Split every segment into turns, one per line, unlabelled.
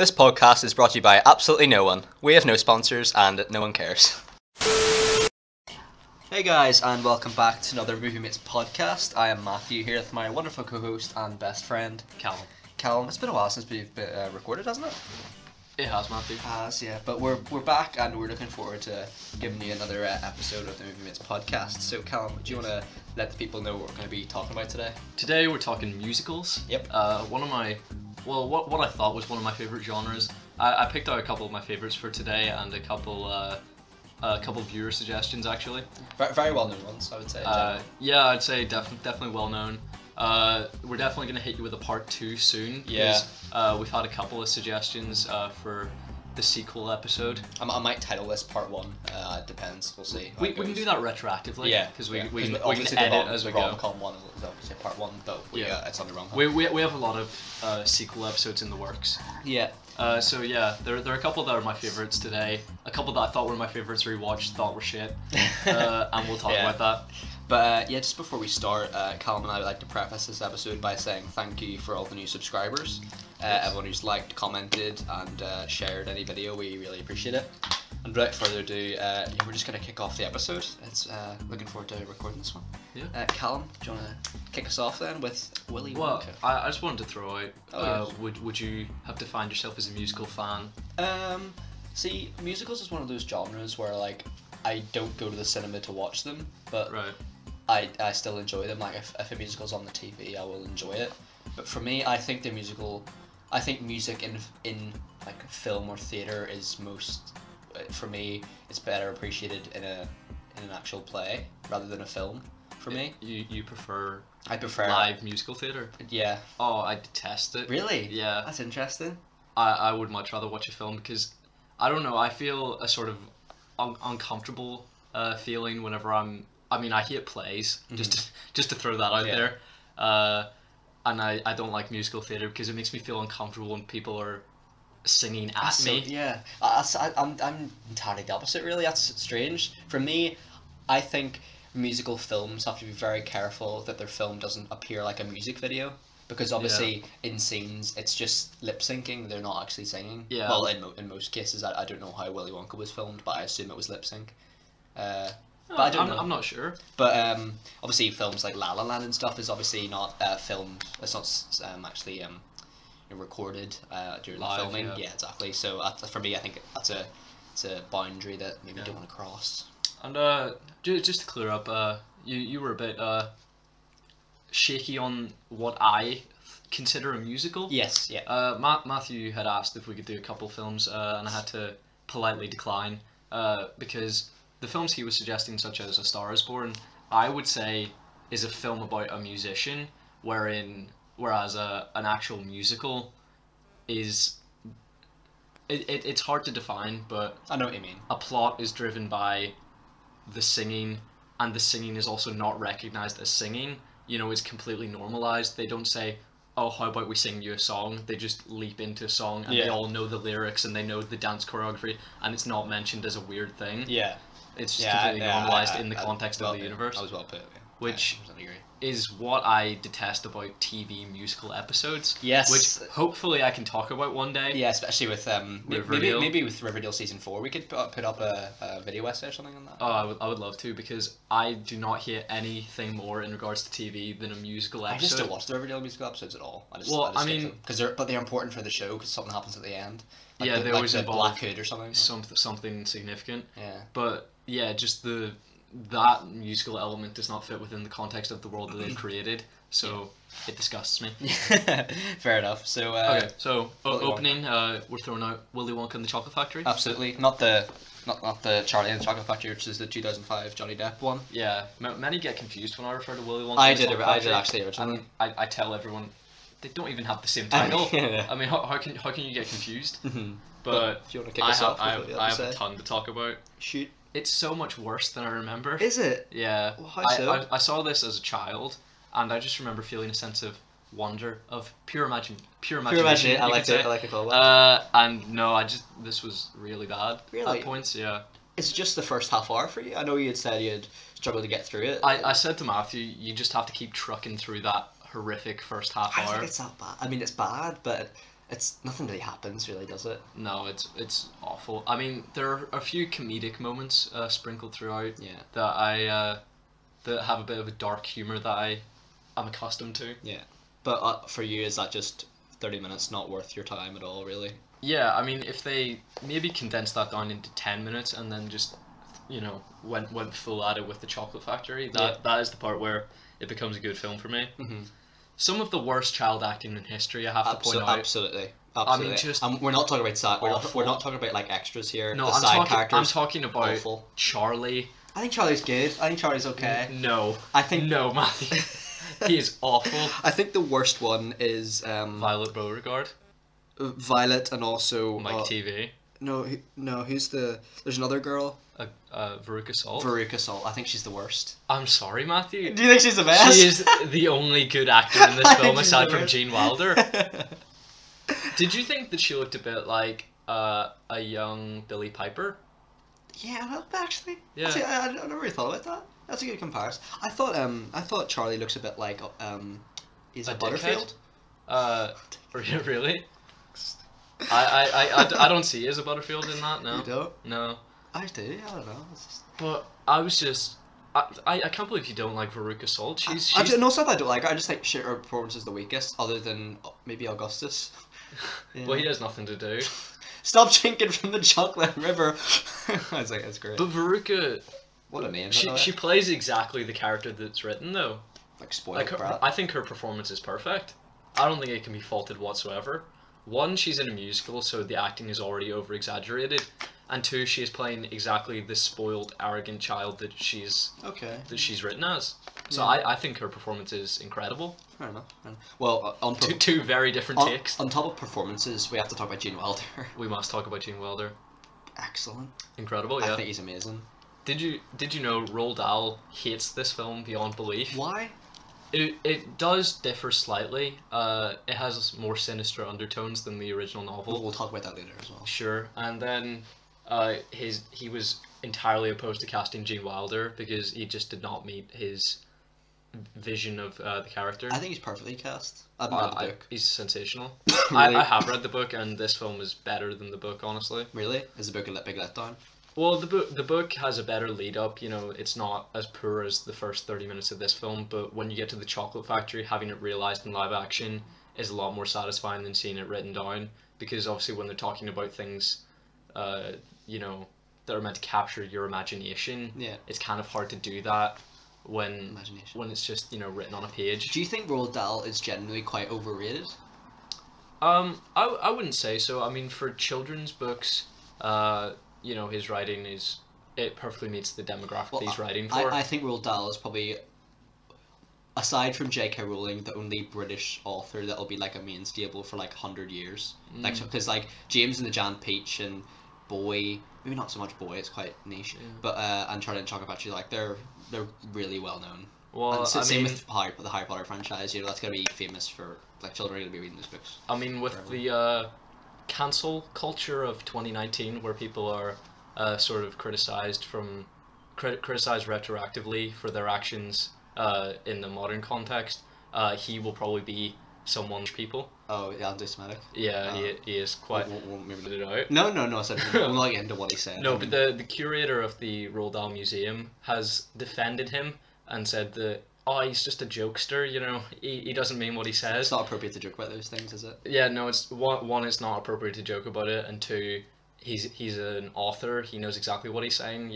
This podcast is brought to you by absolutely no one. We have no sponsors and no one cares. Hey guys, and welcome back to another Movie Mates podcast. I am Matthew here with my wonderful co-host and best friend,
Callum.
Callum. It's been a while since we've recorded, hasn't it?
It has, Matthew.
It has, yeah. But we're back and we're looking forward to giving you another episode of the Movie Mates podcast. So Callum, do you want to let the people know what we're going to be talking about today?
Today we're talking musicals.
Yep.
What I thought was one of my favourite genres. I picked out a couple of my favourites for today and a couple viewer suggestions actually.
Very well known ones, I would say.
Yeah, I'd say definitely well known. We're definitely going to hit you with a part 2 soon.
Yeah.
We've had a couple of suggestions for the sequel episode.
I might title this part 1. It depends. We'll see.
We can do that retroactively.
Yeah.
Because we
Because
can
obviously
edit as we go.
rom-com one is obviously part 1, but it's on the rom-com.
We have a lot of sequel episodes in the works.
Yeah.
So yeah, there are a couple that are my favourites today. A couple that I thought were my favourites rewatched, thought were shit. And we'll talk about that.
But just before we start, Callum and I would like to preface this episode by saying thank you for all the new subscribers. Everyone who's liked, commented, and shared any video, we really appreciate it. And without further ado, we're just going to kick off the episode. It's looking forward to recording this one.
Yeah.
Callum, do you want to kick us off then with Willy Wonka?
Well, I just wanted to throw out,
yes.
would you have defined yourself as a musical fan?
See, musicals is one of those genres where, like, I don't go to the cinema to watch them, but
Right.
I still enjoy them. Like, if a musical's on the TV, I will enjoy it. But for me, I think music in like film or theatre is most, for me, it's better appreciated in an actual play rather than a film. For me,
You prefer?
I prefer
live musical theatre.
Yeah.
Oh, I detest it.
Really?
Yeah.
That's interesting.
I would much rather watch a film because I don't know. I feel a sort of uncomfortable feeling whenever I hate plays. Just to throw that out there. And I don't like musical theatre because it makes me feel uncomfortable when people are singing at me.
Yeah, I'm entirely the opposite. Really, that's strange. For me, I think musical films have to be very careful that their film doesn't appear like a music video, because obviously in scenes it's just lip syncing. They're not actually singing.
Yeah.
Well, in most cases, I don't know how Willy Wonka was filmed, but I assume it was lip sync. But I don't know.
I'm not sure.
But obviously films like La La Land and stuff is obviously not filmed. It's not actually recorded during
Live,
the filming.
yeah.
Yeah, exactly. So for me, I think it's a boundary that maybe don't want to cross.
And just to clear up, you were a bit shaky on what I consider a musical.
Yes. Yeah.
Matthew had asked if we could do a couple films, and I had to politely decline because the films he was suggesting, such as A Star Is Born, I would say is a film about a musician, whereas an actual musical is. It's hard to define, but
I know what you mean.
a plot is driven by the singing, and the singing is also not recognized as singing. It's completely normalized. They don't say, oh, how about we sing you a song? They just leap into a song, and they all know the lyrics, and they know the dance choreography, and it's not mentioned as a weird thing.
Yeah.
It's just completely normalized in the context of the universe.
That was well put. Yeah.
Which
I agree.
is what I detest about TV musical episodes.
Yes.
Which hopefully I can talk about one day.
Yeah, especially with
Riverdale.
maybe with Riverdale season 4, we could put up a video essay or something on that.
Oh, I would love to, because I do not hate anything more in regards to TV than a musical episode.
I just don't watch the Riverdale musical episodes at all.
I mean,
because they're important for the show, because something happens at the end.
Like they always
like the
involve
Black Hood or something.
Something significant.
Yeah.
But yeah, just that musical element does not fit within the context of the world that they've created, so it disgusts me.
Fair enough. So
okay, so
Willy
opening, we're throwing out Willy Wonka and the Chocolate Factory.
Absolutely, not the Charlie and the Chocolate Factory, which is the 2005 Johnny Depp one.
Yeah, many get confused when I refer to Willy Wonka.
I did actually originally.
And I tell everyone they don't even have the same title.
Yeah.
I mean, how can you get confused?
But if you want to kick us off,
I have a ton to talk about.
Shoot.
It's so much worse than I remember.
Is it?
Yeah.
Well, how so?
I saw this as a child, and I just remember feeling a sense of wonder, of pure imagination.
I like to call that.
And no, this was really bad.
Really?
At points, yeah.
It's just the first half hour for you. I know you had said you had struggled to get through it.
I said to Matthew, you just have to keep trucking through that horrific first half hour.
I think it's not bad. I mean, it's bad, but it's nothing really happens, really, does it?
No, it's awful. I mean, there are a few comedic moments sprinkled throughout
Yeah.
that that have a bit of a dark humor that I'm accustomed to.
Yeah. But for you, is that just 30 minutes not worth your time at all, really?
Yeah, I mean, if they maybe condensed that down into 10 minutes and then just, went full at it with the Chocolate Factory, that is the part where it becomes a good film for me.
Mm-hmm.
Some of the worst child acting in history, I have to point out.
Absolutely.
I mean, just
we're not talking about
awful.
we're not talking about like extras here.
No,
the
I'm
side
talking.
characters.
I'm talking about
awful.
Charlie.
I think Charlie's good. I think Charlie's okay.
No.
I think
No, Matthew. He is awful.
I think the worst one is
Violet Beauregard.
Violet, and also
Mike TV.
No, who's there's another girl.
Veruca Salt.
Veruca Salt. I think she's the worst.
I'm sorry, Matthew.
Do you think she's the best?
She is the only good actor in this
I
film
think she's
aside
the
from
worst.
Gene Wilder. Did you think that she looked a bit like a young Billy Piper?
Yeah, well, actually.
Yeah.
Actually, I never really thought about that. That's a good comparison. I thought Charlie looks a bit like
A
Butterfield.
Really? I don't see as a Butterfield in that. No.
You don't?
No.
I do. I don't know. It's just...
But I was just. I can't believe you don't like Veruca Salt. She's
no, it's not that I don't like her. I just think her performance is the weakest, other than maybe Augustus. Yeah.
Well, he has nothing to do.
Stop drinking from the chocolate river. I was like, that's great.
But Veruca,
What a name.
she plays exactly the character that's written though.
like spoiled
Like
brat.
I think her performance is perfect. I don't think it can be faulted whatsoever. One, she's in a musical, so the acting is already over exaggerated, and two, she is playing exactly the spoiled, arrogant child that she's written as. So
Yeah.
I think her performance is incredible.
Fair enough. Well, on
Two very different takes.
on top of performances, we have to talk about Gene Wilder.
We must talk about Gene Wilder.
Excellent.
Incredible, yeah.
I think he's amazing.
Did you know Roald Dahl hates this film beyond belief?
Why?
It does differ slightly. It has more sinister undertones than the original novel.
We'll talk about that later as well.
Sure, and then he was entirely opposed to casting Gene Wilder because he just did not meet his vision of the character.
I think he's perfectly cast. I haven't read the book.
He's sensational.
Really?
I have read the book, and this film is better than the book, honestly.
Really? Is the book a big letdown?
Well, the book has a better lead up. It's not as poor as the first 30 minutes of this film, but when you get to the Chocolate Factory, having it realized in live action is a lot more satisfying than seeing it written down. Because obviously, when they're talking about things, that are meant to capture your imagination,
Yeah.
it's kind of hard to do that when it's just written on a page.
Do you think Roald Dahl is generally quite overrated?
I wouldn't say so. I mean, for children's books, his writing it perfectly meets the demographic he's writing for.
I think Roald Dahl is probably, aside from J.K. Rowling, the only British author that'll be like a main staple for like 100 years. Like, because like James and the Giant Peach and Boy, maybe not so much Boy, it's quite niche.
Yeah.
But and Charlie and the Chocolate Factory, like they're really well known.
Well,
and same with the Harry Potter franchise. That's gonna be famous for like children are gonna be reading those books.
I mean, with the cancel culture of 2019, where people are sort of criticized retroactively for their actions in the modern context, he will probably be someone people.
Oh, yeah, anti-Semitic.
Yeah, he is quite.
Won't maybe
Put it out.
No. I said we'll not get into what he said.
No, but the curator of the Roald Dahl Museum has defended him and said that he's just a jokester. He doesn't mean what he says.
It's not appropriate to joke about those things, is it?
Yeah, no. It's one. It's not appropriate to joke about it, and two, he's an author. He knows exactly what he's saying.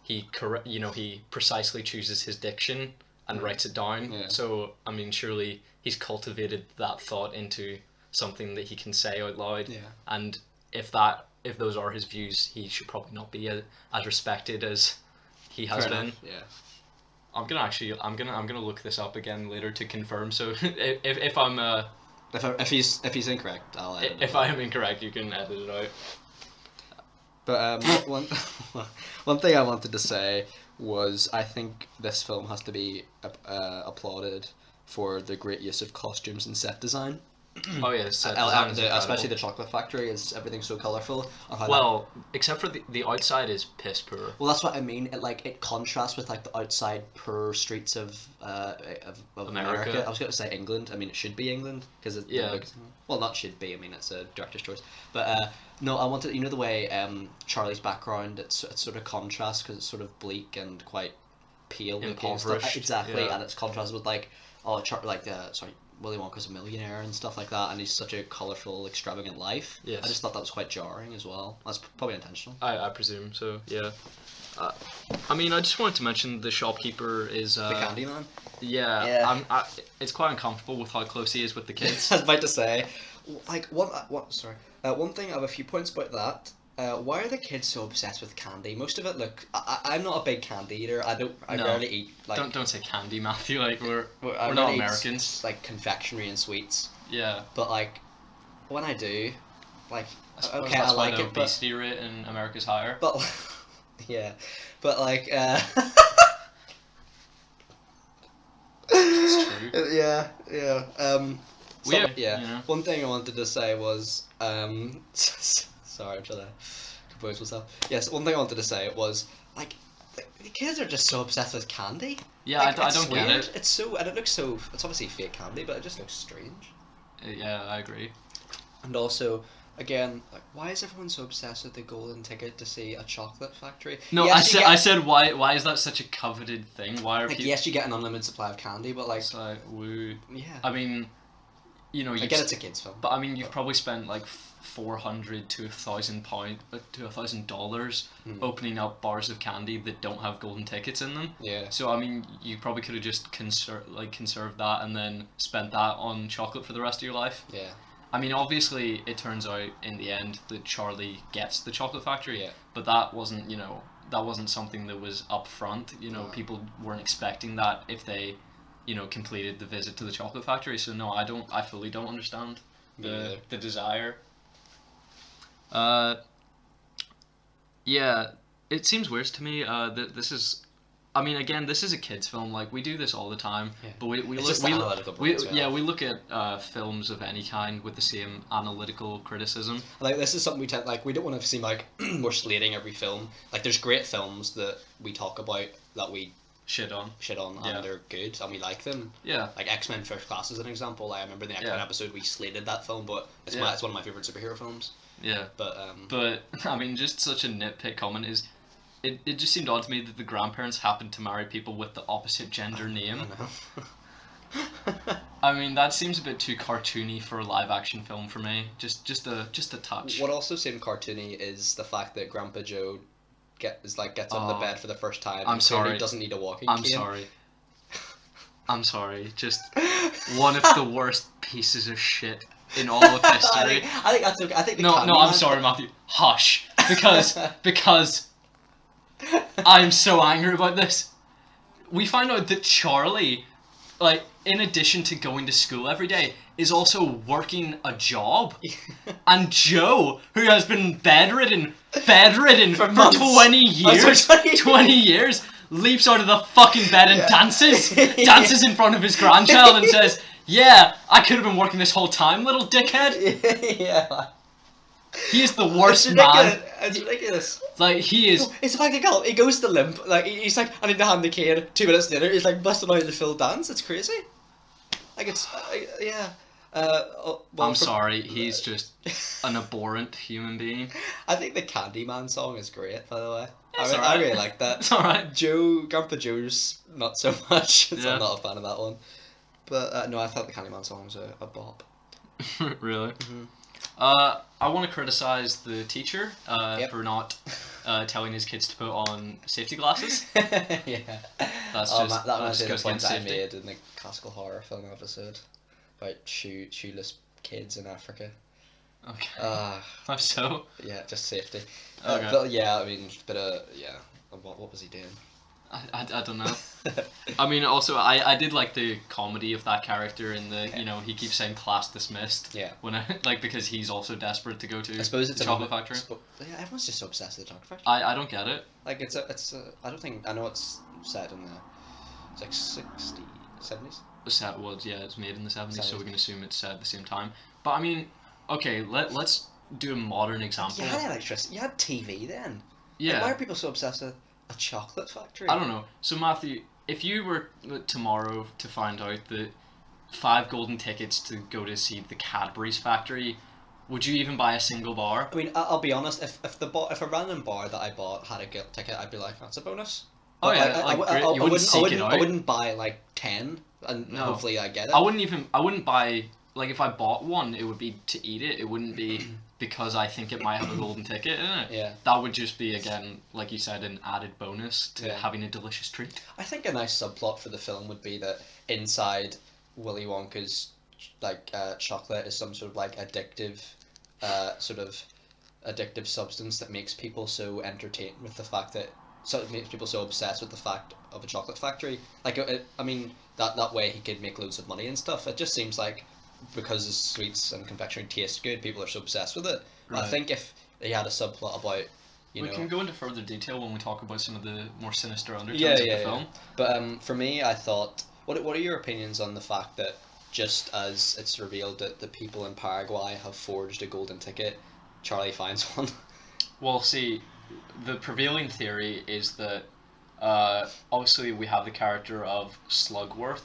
He precisely chooses his diction and writes it down.
Yeah.
So I mean, surely he's cultivated that thought into something that he can say out loud.
Yeah.
And if those are his views, he should probably not be as respected as he has been.
Yeah.
I'm gonna look this up again later to confirm. So if I'm
If he's incorrect, I'll edit
if I am incorrect, you can edit it out.
But one thing I wanted to say was I think this film has to be applauded for the great use of costumes and set design.
Oh yeah, set
I
design is
especially the
incredible.
chocolate factory is everything's so colourful. And how
Well, except for the outside is piss poor.
well, that's what I mean. It contrasts with like the outside poor streets of America. I was going to say England. I mean, it should be England because it.
Yeah.
Well, not should be. I mean, it's a director's choice. But no, I wanted, you know, the way Charlie's background. It's sort of contrast because it's sort of bleak and quite pale looking and stuff.
Impoverished,
Exactly,
yeah.
and it's contrasted with like sorry, Willy Wonka's a millionaire and stuff like that, and he's such a colourful, extravagant life.
Yes.
I just thought that was quite jarring as well. That's probably intentional.
I presume so. Yeah. I mean, I just wanted to mention the shopkeeper is.
The Candyman.
Yeah.
Yeah.
It's quite uncomfortable with how close he is with the kids.
I was about to say, like one thing I have a few points about that. Why are the kids so obsessed with candy? Most of it look. I'm not a big candy eater. I
No.
rarely eat like.
Don't say candy, Matthew. Like we're
I
not
rarely eat,
Americans.
like confectionery and sweets,
Yeah.
but like when I do, like
I suppose
okay,
that's
I
why
like
the
it, but
obesity rate in America's higher.
yeah, but like
It's true.
yeah, yeah.
Yeah,
yeah.
you know.
One thing I wanted to say was sorry, I'm trying to compose myself. Yes, one thing I wanted to say was like the kids are just so obsessed with candy.
Yeah,
Like,
I
it's
don't get
weird.
it.
It's so, and it looks so. It's obviously fake candy, but it just looks strange.
Yeah, I agree.
And also, again, like, why is everyone so obsessed with the golden ticket to see a chocolate factory?
No,
Yes,
I said why is that such a coveted thing? Why are
like,
people?
yes, you get an unlimited supply of candy, but like,
It's like woo.
yeah,
I mean, you know,
I
you
get it's a kids film,
but I mean, you've probably spent like £400 to £1,000 to $1,000 opening up bars of candy that don't have golden tickets in them.
yeah,
So I mean, you probably could have just conserved that and then spent that on chocolate for the rest of your life.
yeah,
I mean, obviously, it turns out in the end that Charlie gets the chocolate factory.
Yeah.
But that wasn't, that wasn't something that was up front.
No.
People weren't expecting that if they, completed the visit to the chocolate factory. So no, I fully don't understand
Me neither.
the desire. Yeah, it seems weird to me. That this is, I mean, again, this is a kids' film. Like we do this all the time,
Yeah.
but we
It's
look
just analytical brains, yeah.
we look at films of any kind with the same analytical criticism.
like this is something we tend like we don't want to seem like we're slating every film. Like there's great films that we talk about that we
Shit on.
shit on
Yeah.
and they're good and we like them.
Yeah.
Like X-Men First Class is an example. I remember in the X-Men
Yeah.
episode we slated that film, but it's
Yeah.
it's one of my favorite superhero films.
Yeah.
But
But I mean, just such a nitpick comment is, it just seemed odd to me that the grandparents happened to marry people with the opposite gender name.
I know.
I mean, that seems a bit too cartoony for a live action film for me. Just a touch.
What also seemed cartoony is the fact that Grandpa Joe gets out of the
Oh,
bed for the first time.
I'm
and clearly
sorry.
doesn't need a walking
I'm
cane.
sorry. I'm sorry. Just one of the worst pieces of shit in all of history.
I think that's okay. I think the
No, I'm
Candyman-
sorry, Matthew. Hush, because I'm so angry about this. We find out that Charlie, like, in addition to going to school every day, is also working a job. And Joe, who has been bedridden for
months.
20 years,
Oh, sorry.
20 years, leaps out of the fucking bed and dances in front of his grandchild and says, "Yeah, I could have been working this whole time, little dickhead."
Yeah.
He is the worst
It's
man.
ridiculous. It's ridiculous.
Like, he is.
It's the fact that he goes to limp. Like he's like, I need to hand the cane. 2 minutes later, he's like busting out the full dance. It's crazy. Like it's yeah. Well,
I'm sorry, he's just an abhorrent human being.
I think the Candyman song is great, by the way.
It's
I
alright.
really like that.
It's alright.
Grandpa Joe's not so much. So
Yeah.
I'm not a fan of that one. But no, I thought the Candyman song was a bop.
Really?
Mhm.
I want to criticize the teacher
Yep.
for not telling his kids to put on safety glasses.
Yeah.
That's
Oh,
just
that
that's
was the
goes
point
against
I
safety.
made in the classical horror film episode about shoeless kids in Africa.
Okay. I'm so.
Yeah, just safety.
Okay.
But yeah, I mean, yeah. What was he doing?
I don't know. I mean, also, I did like the comedy of that character in the, he keeps saying class dismissed.
Yeah.
When because he's also desperate to go to
I suppose it's
the chocolate factory.
Yeah, everyone's just so obsessed with the chocolate factory.
I don't get it.
Like I don't think I know it's set in the it's like 60s, 70s.
set was, yeah, it's made in the 70s, so we can assume it's set at the same time. But I mean, okay, let's do a modern example.
You had electricity. You had TV then.
Yeah.
Like, why are people so obsessed with a chocolate factory?
I don't know. So Matthew, if you were tomorrow to find out that 5 golden tickets to go to see the Cadbury's factory, would you even buy a single bar?
I mean, I'll be honest. If a random bar that I bought had a gift ticket, I'd be like, that's a bonus.
Oh
But
yeah, great. You wouldn't seek it out.
I wouldn't buy like 10, and hopefully I get it.
I wouldn't buy, like, if I bought one, it would be to eat it. It wouldn't be because I think it might have a golden ticket in it.
Yeah.
That would just be, again, like you said, an added bonus to having a delicious treat.
I think a nice subplot for the film would be that inside Willy Wonka's chocolate is some sort of like addictive substance that makes people so entertained with the fact that it makes people so obsessed with the fact of a chocolate factory. Like, I mean, that way he could make loads of money and stuff. It just seems like because his sweets and confectionery taste good, people are so obsessed with it. Right. I think if he had a subplot about, we
can go into further detail when we talk about some of the more sinister undertones of the film.
But for me, I thought, what are your opinions on the fact that just as it's revealed that the people in Paraguay have forged a golden ticket, Charlie finds one?
Well, see, the prevailing theory is that obviously we have the character of Slugworth,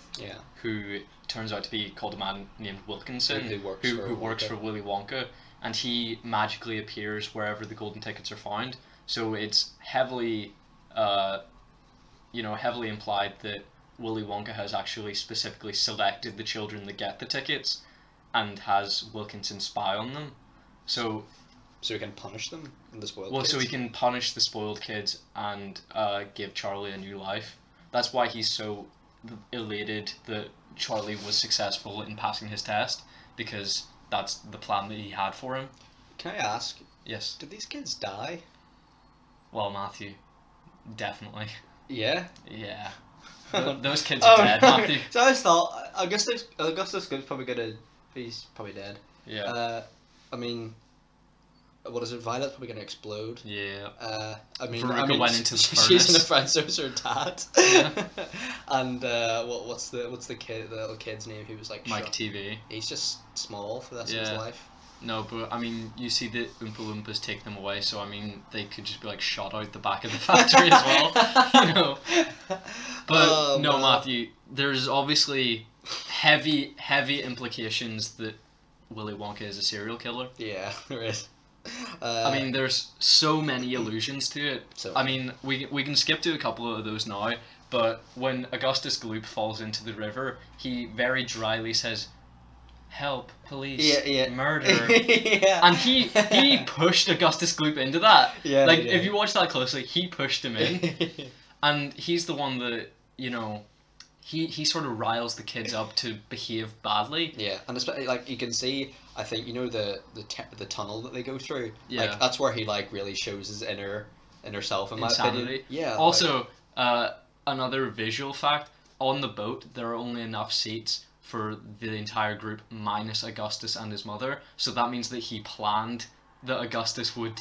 who turns out to be called a man named Wilkinson, who works for Willy Wonka, and he magically appears wherever the golden tickets are found. So it's heavily implied that Willy Wonka has actually specifically selected the children that get the tickets and has Wilkinson spy on them. So
he can punish them, the spoiled kids?
So he can punish the spoiled kids and give Charlie a new life. That's why he's so elated that Charlie was successful in passing his test, because that's the plan that he had for him.
Can I ask?
Yes.
Did these kids die?
Well, Matthew, definitely.
Yeah?
Yeah. Those kids are dead, Matthew.
So I just thought, Augustus Gloop's probably he's probably dead.
Yeah.
I mean, what is it? Violet's probably gonna explode.
Yeah.
Veruca
went into the furnace.
She's in a friend, so is her dad.
Yeah.
And what's the little kid's name? Who was like
Mike
shot?
TV.
He's just small for the rest of his life.
No, but I mean, you see the Oompa Loompas take them away, so I mean, they could just be like shot out the back of the factory as well, you know. But no, Matthew, there's obviously heavy implications that Willy Wonka is a serial killer.
Yeah, there is.
I mean, there's so many allusions to it. I mean, we can skip to a couple of those now, but when Augustus Gloop falls into the river, he very dryly says, "Help, police, murder."
Yeah.
And he pushed Augustus Gloop into that. Yeah, if you watch that closely, he pushed him in. And he's the one that, you know, he sort of riles the kids up to behave badly. Yeah,
and especially, like, you can see, I think, you know, the tunnel that they go through?
Yeah.
Like, that's where he, like, really shows his inner self, in my opinion. Yeah.
Also, another visual fact, on the boat, there are only enough seats for the entire group minus Augustus and his mother, so that means that he planned that Augustus would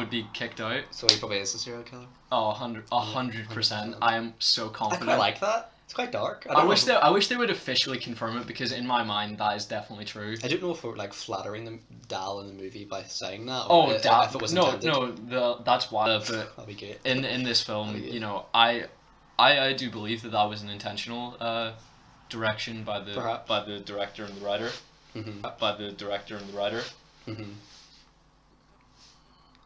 be kicked out.
So he probably is a serial killer?
Oh, 100%. I am so confident.
I quite like that. It's quite dark.
I wish they would officially confirm it, because in my mind that is definitely true.
I don't know if we're like flattering Dal in the movie by saying that.
Oh, Dal.
If it was intended.
That's why. But
that'd be great.
In this film, you know, I do believe that was an intentional direction by the director and the writer.
Mm-hmm.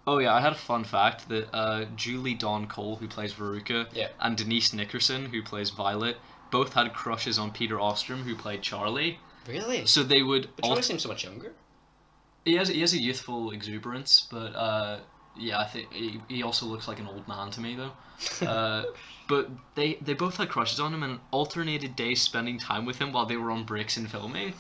Oh yeah, I had a fun fact that Julie Dawn Cole, who plays Veruca, and Denise Nickerson, who plays Violet, both had crushes on Peter Ostrom, who played Charlie.
Really?
So they would.
But Charlie seems so much younger.
He has a youthful exuberance, but yeah, I think he also looks like an old man to me though. But they both had crushes on him and alternated days spending time with him while they were on breaks in filming.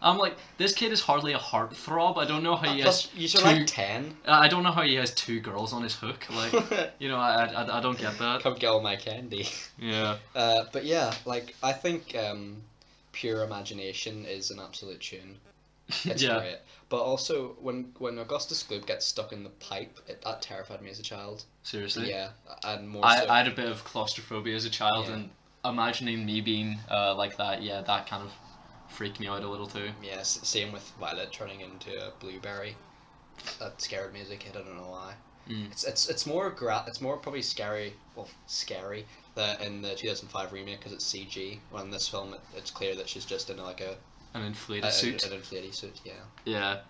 I'm like, this kid is hardly a heartthrob. I don't know how he has.
You're like 10.
I don't know how he has 2 girls on his hook. Like, you know, I don't get that.
Come get all my candy.
Yeah.
But yeah, like, I think Pure Imagination is an absolute tune. It's great. But also, when Augustus Gloop gets stuck in the pipe, that terrified me as a child.
Seriously?
Yeah, and more
I had a bit of claustrophobia as a child, and imagining me being like that, yeah, that kind of freaked me out a little too.
Yeah, same with Violet turning into a blueberry. That scared me as a kid. I don't know why. It's more it's more probably scary. Well, scary that in the 2005 remake because it's CG. Well, in this film, it's clear that she's just in like
an inflated suit.
An inflated suit. Yeah.
Yeah.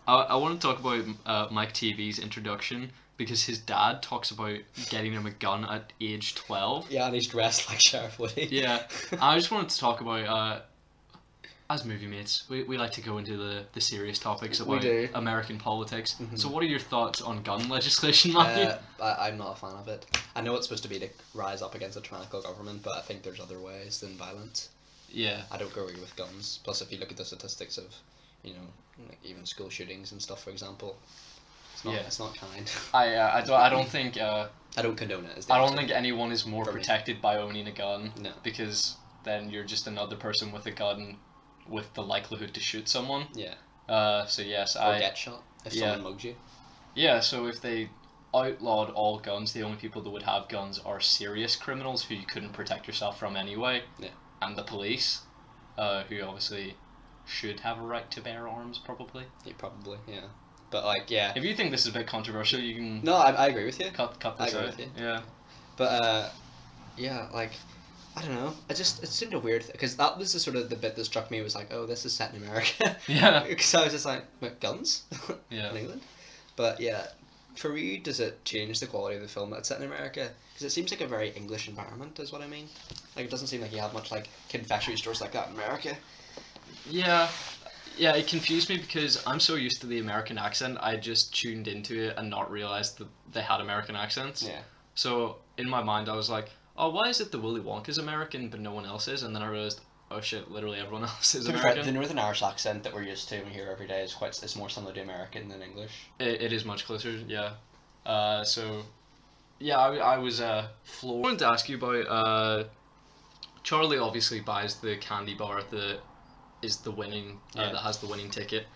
I want to talk about Mike TV's introduction because his dad talks about getting him a gun at age 12.
Yeah, and he's dressed like Sheriff Willy.
Yeah. I just wanted to talk about as movie mates, we like to go into the serious topics about American politics. So what are your thoughts on gun legislation, Matthew?
I'm not a fan of it. I know it's supposed to be to rise up against a tyrannical government, but I think there's other ways than violence.
Yeah.
I don't agree with guns. Plus, if you look at the statistics of, you know, like even school shootings and stuff, for example, it's not kind.
I don't think...
I don't condone it.
I don't think anyone is more protected by owning a gun.
No.
Because then you're just another person with a gun with the likelihood to shoot someone.
Yeah.
So yes,
or get shot if someone mugs you.
Yeah, so if they outlawed all guns, the only people that would have guns are serious criminals who you couldn't protect yourself from anyway.
Yeah.
And the police, who obviously should have a right to bear arms, probably.
Yeah, probably, yeah. But like, yeah.
If you think this is a bit controversial, you can...
No, I agree with you.
Cut this out.
I agree with you.
Yeah.
But, yeah, like... I don't know. It seemed a weird because that was the bit that struck me was like, oh, this is set in America.
Yeah.
Because I was just like, guns?
Yeah.
In England? But yeah, for you, does it change the quality of the film that's set in America? Because it seems like a very English environment, is what I mean. Like, it doesn't seem like you have much like confectionery stores like that in America.
Yeah. Yeah, it confused me because I'm so used to the American accent, I just tuned into it and not realised that they had American accents.
Yeah.
So in my mind, I was like, oh, why is it the Willy Wonka's American but no one else is? And then I realised, oh shit, literally everyone else is American.
The Northern Irish accent that we're used to and hear every day is more similar to American than English.
It is much closer, yeah. So, yeah, I was floored. I wanted to ask you about, Charlie obviously buys the candy bar that is the winning, that has the winning ticket,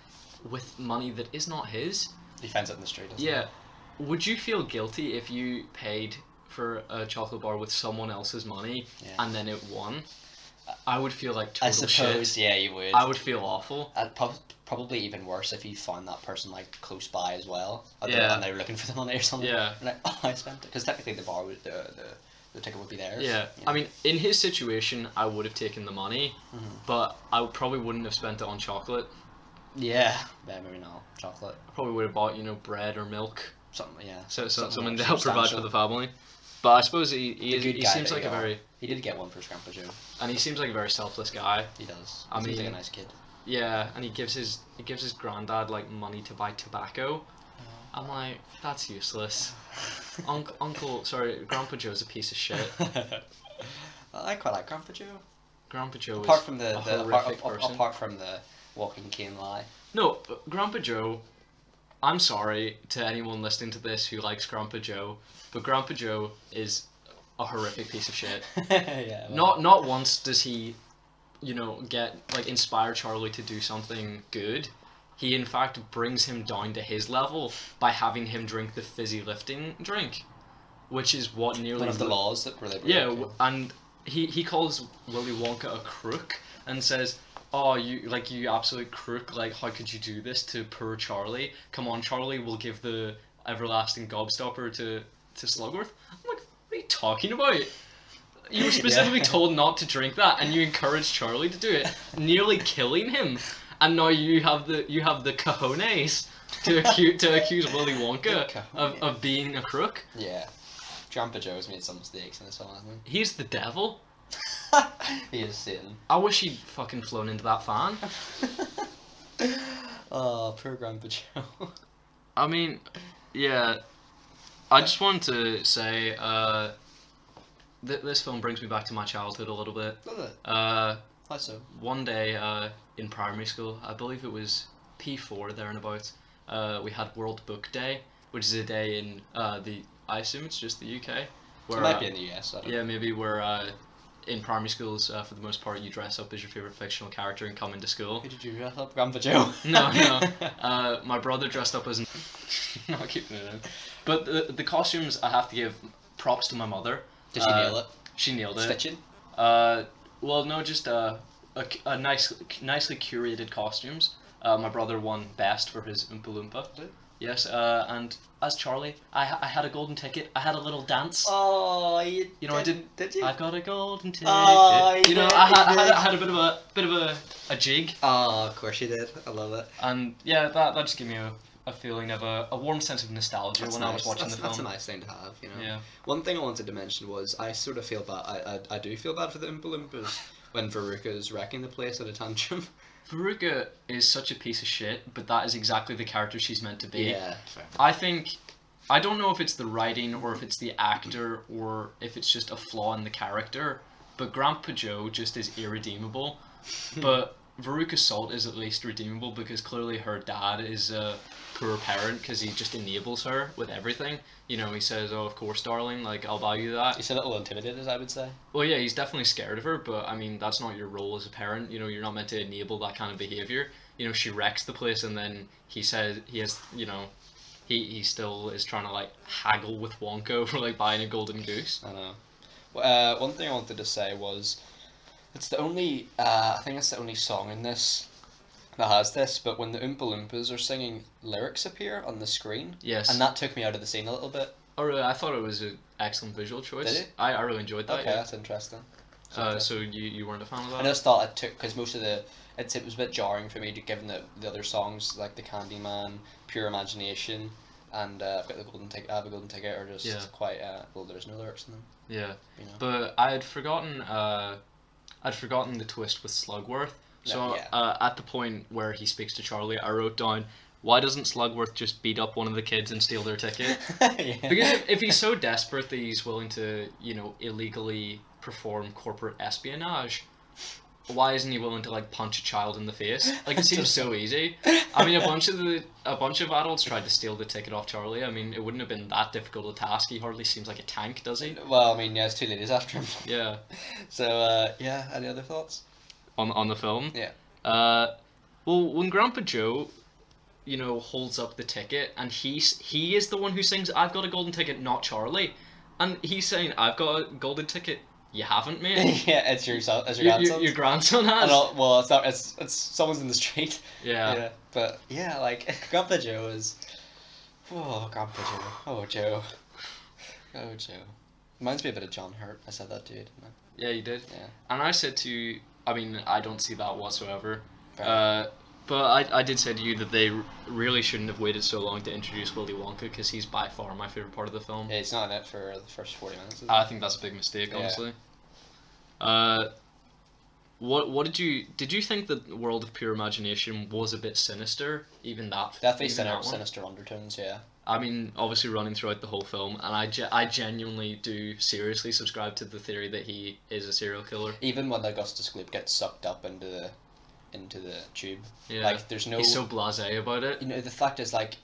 with money that is not his.
He finds it in the street, doesn't he?
Would you feel guilty if you paid for a chocolate bar with someone else's money and then it won? I would feel like total shit.
I suppose, yeah, you would.
I would feel awful.
Probably even worse if you found that person like close by as well. And they were looking for the money or something.
Yeah.
And like, oh, I spent it. Because technically the bar would, the ticket would be theirs.
Yeah. I mean, in his situation, I would have taken the money, but I probably wouldn't have spent it on chocolate.
Yeah. Maybe not. Chocolate.
I probably would have bought, bread or milk.
Something, yeah.
Something to help provide for the family. But I suppose he seems like a very...
He did get one for his Grandpa Joe.
And he seems like a very selfless guy.
He does.
He
seems like a nice kid.
Yeah, and he gives his granddad like money to buy tobacco. I'm like, that's useless. Grandpa Joe's a piece of shit.
I quite like Grandpa Joe.
Grandpa Joe
apart
is
from
a horrific person.
Apart from the walking cane lie.
No, Grandpa Joe, I'm sorry to anyone listening to this who likes Grandpa Joe, but Grandpa Joe is a horrific piece of shit.
Yeah. Well.
Not once does he, inspire Charlie to do something good. He in fact brings him down to his level by having him drink the fizzy lifting drink, which is what nearly
one of the laws that were broke.
Yeah, and he calls Willy Wonka a crook and says, oh, you absolute crook, like, how could you do this to poor Charlie? Come on, Charlie will give the everlasting gobstopper to Slugworth. I'm like, what are you talking about? You were specifically told not to drink that, and you encouraged Charlie to do it, nearly killing him. And now you have the cojones to accuse Willy Wonka of being a crook.
Yeah. Grandpa Joe's made some mistakes in this one, hasn't
he? He's the devil.
He is Satan.
I wish he'd fucking flown into that fan.
Oh, poor Grandpa Joe.
I mean, yeah. I just wanted to say, this film brings me back to my childhood a little bit.
Does it? How so?
One day, in primary school, I believe it was P4 there and about, we had World Book Day, which is a day in I assume it's just the UK. Where,
it might be in the US. I don't know.
Maybe where in primary schools, for the most part, you dress up as your favourite fictional character and come into school.
Who did you dress up? Grandpa Joe?
No. My brother dressed up as... Not keeping it in. But the costumes, I have to give props to my mother.
Did she nail it?
She nailed it.
Stitching?
Well, no, just a nicely curated costumes. My brother won best for his Oompa Loompa. Yes, and as Charlie, I had a golden ticket. I had a little dance.
Oh,
You know, I did.
Did you?
I've got a golden ticket.
Oh,
you know,
did,
I had a bit of a jig.
Oh, of course you did. I love it.
And yeah, that just gave me a feeling of a warm sense of nostalgia
That's
when
nice.
I was watching the film.
That's a nice thing to have, you know.
Yeah.
One thing I wanted to mention was I sort of feel bad. I do feel bad for the Oompa Loompas when Veruca is wrecking the place at a tantrum.
Veruca is such a piece of shit, but that is exactly the character she's meant to be.
Yeah. Fair.
I don't know if it's the writing or if it's the actor or if it's just a flaw in the character, but Grandpa Joe just is irredeemable. But Veruca Salt is at least redeemable because clearly her dad is a poor parent because he just enables her with everything. You know, he says, "Oh, of course, darling, like, I'll buy you that."
He's a little intimidated, I would say.
Well, yeah, he's definitely scared of her, but I mean, that's not your role as a parent. You know, you're not meant to enable that kind of behavior. You know, she wrecks the place, and then he says he has, you know, he still is trying to like haggle with Wonka over like buying a golden goose.
I know. One thing I wanted to say was, it's the only, I think it's the only song in this that has this, but when the Oompa Loompas are singing, lyrics appear on the screen.
Yes.
And that took me out of the scene a little bit.
Oh, really? I thought it was an excellent visual choice.
Did it?
I really enjoyed that.
Okay,
Yeah.
that's interesting.
So you weren't a fan of that?
I just thought it took, because most of the, it was a bit jarring for me, given the other songs, like the Candyman, Pure Imagination, and I've got the Golden Ticket, I have a Golden Ticket, are just quite, well, there's no lyrics in them.
Yeah.
You know?
But I'd forgotten the twist with Slugworth. So at the point where he speaks to Charlie, I wrote down, why doesn't Slugworth just beat up one of the kids and steal their ticket?
Yeah.
Because if he's so desperate that he's willing to, you know, illegally perform corporate espionage, why isn't he willing to like punch a child in the face? Like, it seems so easy. I mean, a bunch of adults tried to steal the ticket off Charlie. I mean, it wouldn't have been that difficult a task. He hardly seems like a tank, does he?
Well, I mean, yeah, it's two ladies after him.
Yeah.
So, yeah, any other thoughts?
On the film?
Yeah.
Well, when Grandpa Joe, you know, holds up the ticket, and he is the one who sings, "I've got a golden ticket," not Charlie. And he's saying, "I've got a golden ticket." You haven't, mate.
Yeah, it's your grandson.
Your grandson has.
Well, it's not. It's someone's in the street.
Yeah.
Yeah. But yeah, like Grandpa Joe is. Oh, Grandpa Joe. Oh, Joe. Oh, Joe. Reminds me a bit of John Hurt. I said that to you, didn't I?
Yeah, you did.
Yeah.
And I said to you, I mean, I don't see that whatsoever.
Fair.
But I did say to you that they really shouldn't have waited so long to introduce Willy Wonka, because he's by far my favourite part of the film.
Yeah, he's not in it for the first 40 minutes. Is
I think that's a big mistake, honestly. What did you think that World of Pure Imagination was a bit sinister? Even that.
Definitely
even that one?
sinister undertones. Yeah.
I mean, obviously running throughout the whole film, and I genuinely do seriously subscribe to the theory that he is a serial killer.
Even when Augustus Gloop gets sucked up into the tube.
Yeah.
Like, there's no.
He's so blasé about it.
You know, the fact is, like,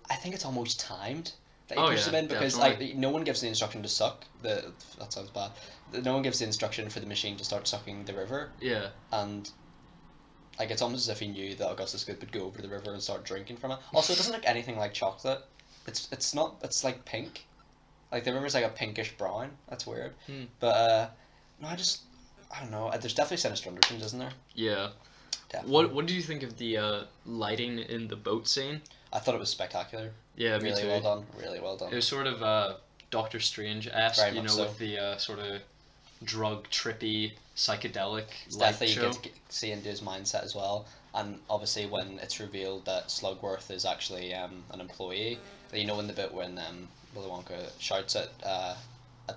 I think it's almost timed that he
Oh,
pushes
yeah,
him in, because
definitely.
like no one gives the instruction to suck. That sounds bad. No one gives the instruction for the machine to start sucking the river.
Yeah.
And like, it's almost as if he knew that Augustus Gloop would go over to the river and start drinking from it. Also, it doesn't look anything like chocolate. It's not. It's like pink. Like, the river's like a pinkish brown. That's weird. But no, I don't know. There's definitely sinister undertones, isn't there?
Yeah.
Definitely.
What do you think of the lighting in the boat scene?
I thought it was spectacular.
Yeah, me
Really
too.
well done. Really well done.
It was sort of Doctor Strange-esque,
Very
you know,
much so.
with the sort of drug trippy psychedelic
It's
light
definitely,
show.
you get to see into his mindset as well. And obviously, when it's revealed that Slugworth is actually an employee, you know, in the bit when Willy Wonka shouts at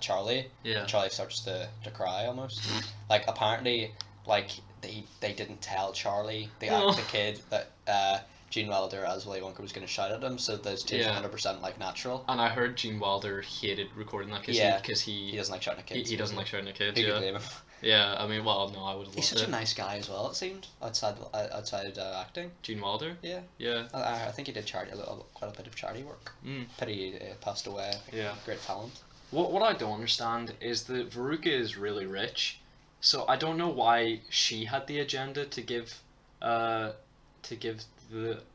Charlie,
Yeah.
and Charlie starts to cry almost. Like, apparently, like, they didn't tell Charlie, the kid, that Gene Wilder as Willy Wonka was going to shout at him, so those two are 100% like natural.
And I heard Gene Wilder hated recording that because
he doesn't like shouting at kids.
he doesn't like shouting at kids.
Who
yeah.
could blame him?
Yeah, I mean, well, no, I would have
He's
loved
such
it.
a nice guy as well, it seemed, outside acting.
Gene Wilder?
Yeah.
Yeah.
I think he did quite a bit of charity work. Pity he passed away.
Yeah.
Great talent.
What I don't understand is that Veruca is really rich, so I don't know why she had the agenda to give the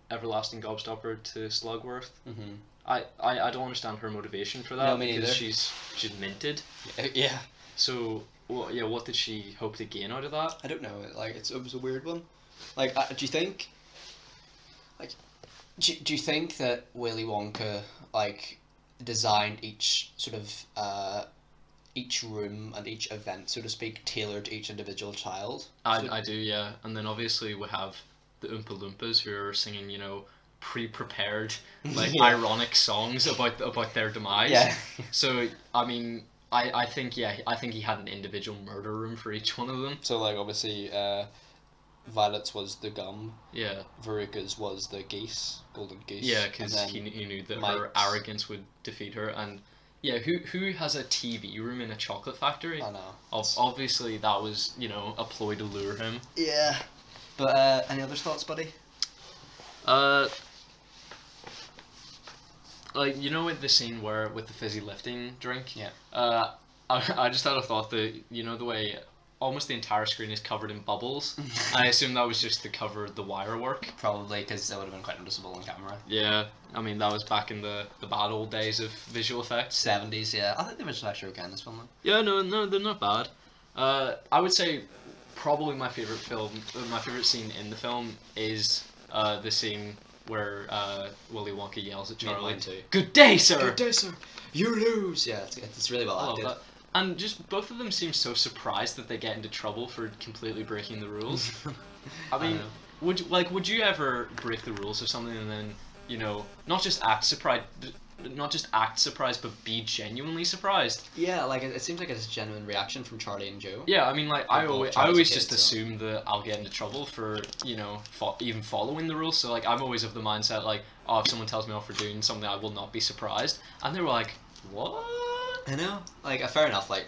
everlasting gobstopper to Slugworth.
Mm-hmm.
I don't understand her motivation for that,
No, me
because
neither.
she's minted.
Yeah.
So Well, yeah, what did she hope to gain out of that?
I don't know. Like it was a weird one. Like, do you think? Like, do you think that Willy Wonka like designed each sort of each room and each event, so to speak, tailored to each individual child?
I do, yeah. And then obviously we have the Oompa Loompas who are singing, you know, pre-prepared, like
Yeah.
ironic songs about their demise.
Yeah.
So I mean, I think he had an individual murder room for each one of them.
So like obviously, Violet's was the gum.
Yeah.
Veruca's was the geese, golden goose.
Yeah, because
and
he
then
knew that her
Mike's-
arrogance would defeat her, and yeah, who has a TV room in a chocolate factory?
I know.
Obviously, that was, you know, a ploy to lure him.
Yeah. But any other thoughts, buddy?
Like, you know, with the scene where with the fizzy lifting drink.
Yeah.
I just had a thought that, you know, the way almost the entire screen is covered in bubbles. I assume that was just to cover the wire work.
Probably because that would have been quite noticeable on camera.
Yeah, I mean that was back in the bad old days of visual effects.
70s, yeah. I think the visual effects are okay in this film though.
Yeah, no, they're not bad. I would say probably my favorite scene in the film is the scene where Willy Wonka yells at Charlie.
Mine too.
Good day, sir.
Good day, sir. You lose. Yeah, it's really well
I love
acted.
that. And just both of them seem so surprised that they get into trouble for completely breaking the rules. I mean, would you ever break the rules of something and then, you know, not just act surprised, but be genuinely surprised?
Yeah, like it seems like it's a genuine reaction from Charlie and Joe.
Yeah, I mean, like I
both
always
Charlie's
just
kids, so.
assume that I'll get into trouble for, you know, even following the rules. So like I'm always of the mindset like, oh, if someone tells me off for doing something, I will not be surprised. And they were like, what?
I know. Like, fair enough. Like,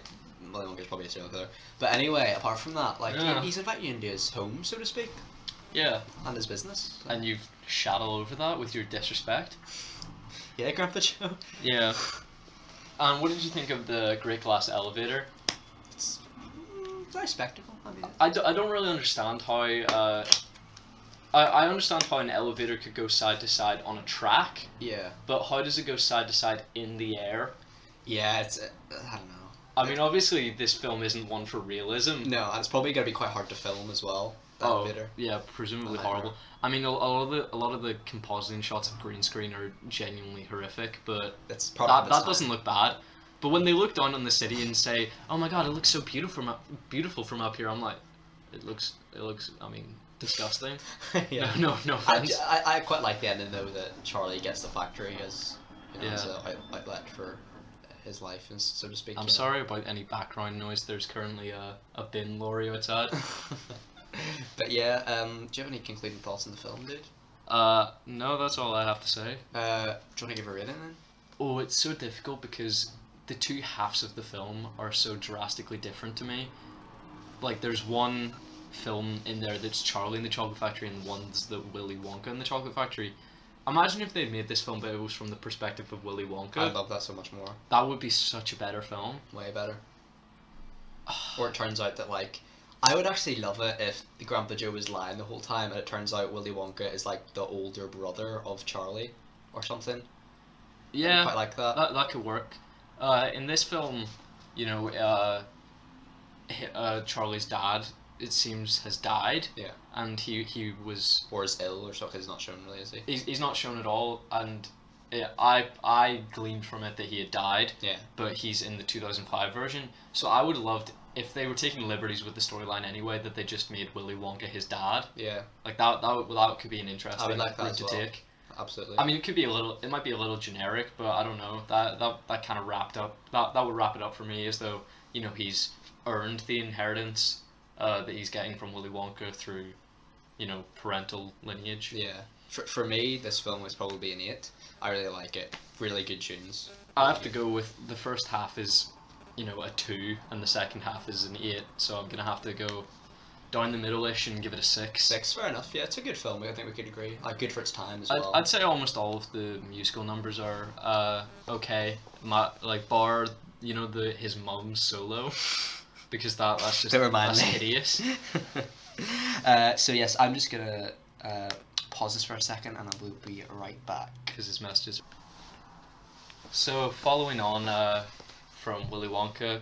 Willy Wonka's probably a serial killer. But anyway, apart from that, like,
Yeah.
he's invited you into his home, so to speak,
Yeah.
and his business.
And you've shat all over that with your disrespect.
Yeah, Grandpa Joe.
Yeah. And what did you think of the Great Glass Elevator?
It's very spectacle. I mean,
I don't really understand how. I understand how an elevator could go side to side on a track,
yeah.
but how does it go side to side in the air?
Yeah, it's. I don't know.
I mean, obviously, this film isn't one for realism.
No, and it's probably going to be quite hard to film as well. The elevator.
Yeah, presumably
Nightmare.
horrible. I mean, a lot of the compositing shots of green screen are genuinely horrific, but
It's probably
that doesn't look bad. But when they look down on the city and say, "Oh my God, it looks so beautiful from up here," I'm like, it looks. I mean, disgusting.
yeah.
No offense.
I quite like the ending though that Charlie gets the factory as, you know,
Yeah.
as an outlet for his life, and so to speak.
I'm
you know.
sorry about any background noise. There's currently a bin lorry outside.
But yeah, do you have any concluding thoughts on the film, dude?
No, that's all I have to say.
Do you want to give a rating then?
Oh, it's so difficult because the two halves of the film are so drastically different to me. Like, there's one film in there that's Charlie in the Chocolate Factory and one's the Willy Wonka in the Chocolate Factory. Imagine if they made this film but it was from the perspective of Willy Wonka.
I love that so much more.
That would be such a better film.
Way better. Or it turns out that, like, I would actually love it if the Grandpa Joe was lying the whole time and it turns out Willy Wonka is like the older brother of Charlie or something.
Yeah,
I quite like that.
that could work. In this film, you know, Charlie's dad, it seems, has died.
Yeah.
And he was...
Or is ill or something. He's not shown really, is he?
He's not shown at all, and I gleaned from it that he had died.
Yeah.
But he's in the 2005 version. So I would have loved, if they were taking liberties with the storyline anyway, that they just made Willy Wonka his dad.
Yeah.
Like that could be an interesting
like that
route
as
to
well.
take.
Absolutely.
I mean, it might be a little generic, but I don't know. That kind of wrapped up. That would wrap it up for me, as though, you know, he's earned the inheritance that he's getting from Willy Wonka through, you know, parental lineage.
Yeah. For me, this film was probably an 8. I really like it. Really good tunes.
I have to go with the first half is, you know, a 2, and the second half is an 8. So I'm gonna have to go down the middle-ish and give it a 6.
6, fair enough. Yeah, it's a good film. I think we could agree. Like, good for its time as well.
I'd say almost all of the musical numbers are okay. Bar, you know, his mum's solo, because that's just
Don't remind
that's
me.
hideous.
So yes, I'm just gonna pause this for a second, and I will be right back.
Because his messages. So following on from Willy Wonka,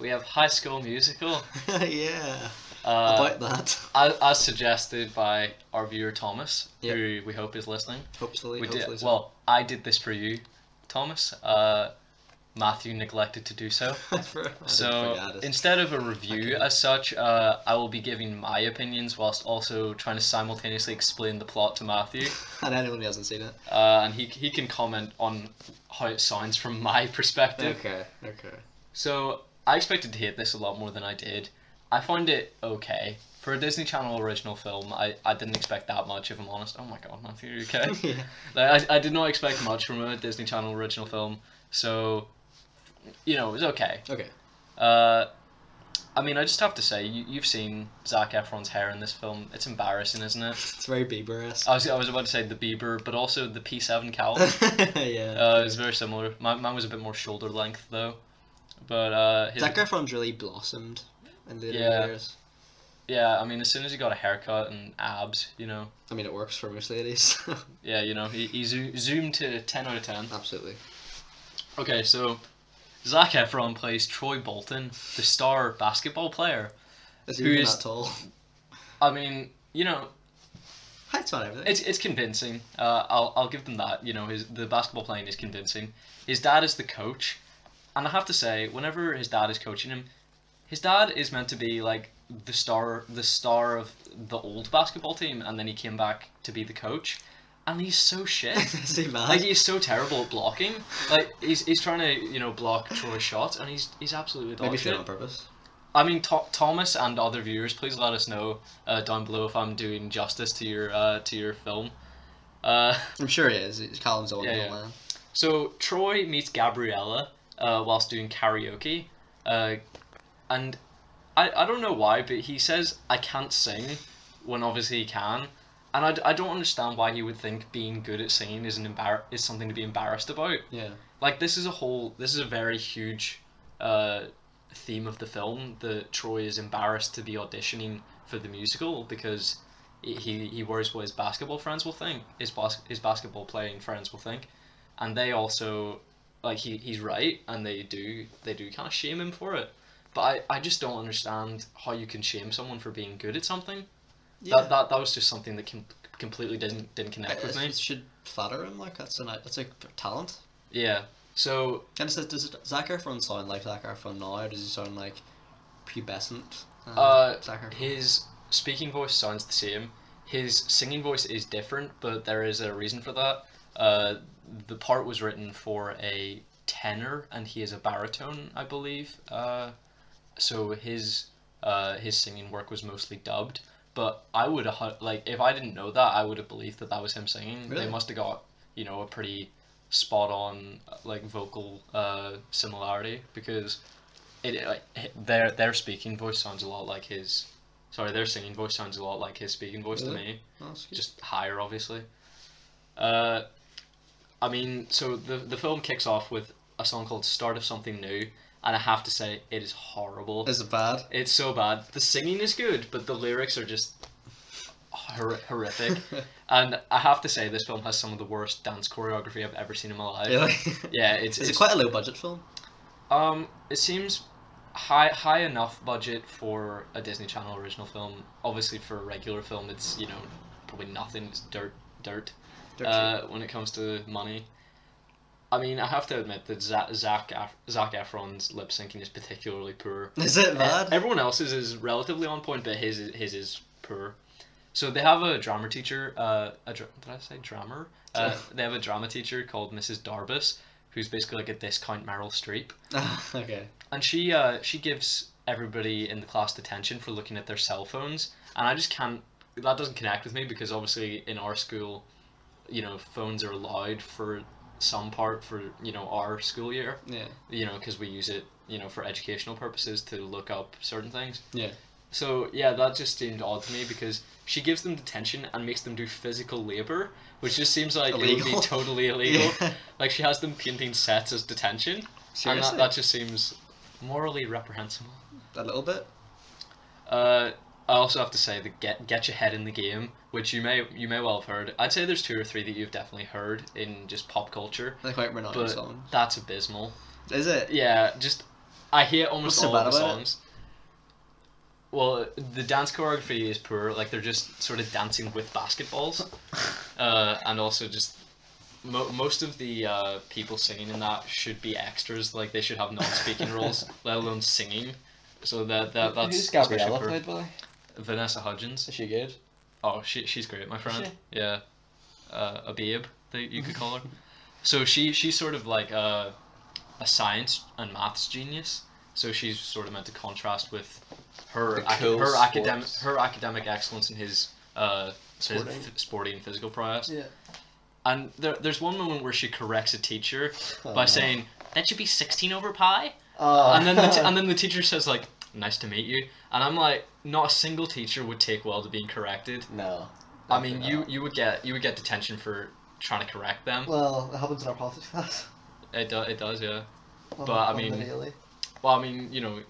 we have High School Musical.
Yeah.
Uh,
About that.
as suggested by our viewer Thomas,
Yep.
who we hope is listening.
Hopefully.
We
Hopefully
did
so.
well. I did this for you, Thomas. Matthew neglected to do so. So instead of a review as such, I will be giving my opinions whilst also trying to simultaneously explain the plot to Matthew.
And anyone who hasn't seen it.
And he can comment on how it sounds from my perspective.
Okay.
So I expected to hate this a lot more than I did. I found it okay. For a Disney Channel original film, I didn't expect that much, if I'm honest. Oh my god, Matthew, are you okay?
Yeah.
Like, I did not expect much from a Disney Channel original film, so, you know, it was okay.
Okay.
I mean, I just have to say, you've seen Zac Efron's hair in this film. It's embarrassing, isn't it?
It's very Bieber-esque.
I was about to say the Bieber, but also the P7 cowl.
Yeah.
It was very similar. Mine was a bit more shoulder length, though. But,
Zac Efron's really blossomed in later years.
Yeah, I mean, as soon as he got a haircut and abs, you know.
I mean, it works for most ladies.
Yeah, you know, he zoomed to 10 out of 10.
Absolutely.
Okay, so Zac Efron plays Troy Bolton, the star basketball player.
Is he even that tall?
I mean, you know,
Height's not everything.
it's convincing. I'll give them that. You know, the basketball playing is convincing. His dad is the coach, and I have to say, whenever his dad is coaching him, his dad is meant to be like the star of the old basketball team, and then he came back to be the coach, and he's so shit.
Is he mad?
Like, he's so terrible at blocking. Like, he's trying to, you know, block Troy's shots, and he's absolutely dog
Maybe
shit.
on purpose.
I mean, Thomas and other viewers, please let us know down below if I'm doing justice to your film.
I'm sure he is. Callum's a wonderful man.
So Troy meets Gabriella whilst doing karaoke, and I don't know why, but he says I can't sing when obviously he can, and I don't understand why he would think being good at singing is something to be embarrassed about.
Yeah.
Like, this is a very huge theme of the film, that Troy is embarrassed to be auditioning for the musical because he worries what his basketball friends will think, his basketball playing friends will think, and they also, like, he's right, and they do kind of shame him for it. But I just don't understand how you can shame someone for being good at something. Yeah. That was just something that completely didn't connect with me.
It should flatter him, like that's a talent.
Yeah. So.
And does Zac Efron sound like Zac Efron now, or does he sound like pubescent? Zac Efron?
His speaking voice sounds the same. His singing voice is different, but there is a reason for that. The part was written for a tenor, and he is a baritone, I believe. So his singing work was mostly dubbed. But I would have, like, if I didn't know that, I would have believed that was him singing.
Really?
They must have got, you know, a pretty spot on, like, vocal similarity, because their speaking voice sounds a lot like his. Sorry, their singing voice sounds a lot like his speaking voice to me.
Oh, that's good.
Just higher, obviously. I mean, so the film kicks off with a song called "Start of Something New." And I have to say, it is horrible.
Is it bad?
It's so bad. The singing is good, but the lyrics are just horrific. And I have to say, this film has some of the worst dance choreography I've ever seen in my life.
Really?
Yeah,
Is it quite a low budget film?
It seems high enough budget for a Disney Channel original film. Obviously, for a regular film, it's, you know, probably nothing. It's dirt. When it comes to money. I mean, I have to admit that Zac Efron's lip syncing is particularly poor.
Is it bad?
Everyone else's is relatively on point, but his is poor. So they have a drama teacher. Did I say drummer? They have a drama teacher called Mrs. Darbus, who's basically like a discount Meryl Streep.
Okay.
And she gives everybody in the class detention for looking at their cell phones, and I just can't. That doesn't connect with me, because obviously in our school, you know, phones are allowed for some part for, you know, our school year.
Yeah.
You know, because we use it, you know, for educational purposes to look up certain things.
Yeah.
So yeah, that just seemed odd to me, because she gives them detention and makes them do physical labor, which just seems like
illegal.
It would be totally illegal.
Yeah.
Like, she has them painting sets as detention.
Seriously?
And that just seems morally reprehensible.
A little bit.
I also have to say that get your head in the game, which you may well have heard. I'd say there's 2 or 3 that you've definitely heard in just pop culture.
They're quite renowned
but
songs.
that's abysmal.
Is it?
Yeah, just I hate almost
What's so
all of
bad
the
about it?
songs. Well, the dance choreography is poor. Like they're just sort of dancing with basketballs, and also just most of the people singing in that should be extras. Like they should have non-speaking roles, let alone singing. So that's
Who's
especially
Gabriella
poor.
played by?
Vanessa Hudgens.
Is she good?
Oh, she's great, my friend.
she?
Yeah, a babe that you could call her. So she's sort of like a science and maths genius. So she's sort of meant to contrast with her
The cool
her academic excellence in his sporty and physical prowess.
Yeah.
And there's one moment where she corrects a teacher by
no.
saying that should be 16 over pi,
Oh.
and then the teacher says like, "Nice to meet you," and I'm like, not a single teacher would take well to being corrected.
No.
I mean,
Definitely
you would get detention for trying to correct them.
Well, it happens in our politics class.
It does, yeah.
On
But, I
the
mean,
daily.
Well, I mean, you know,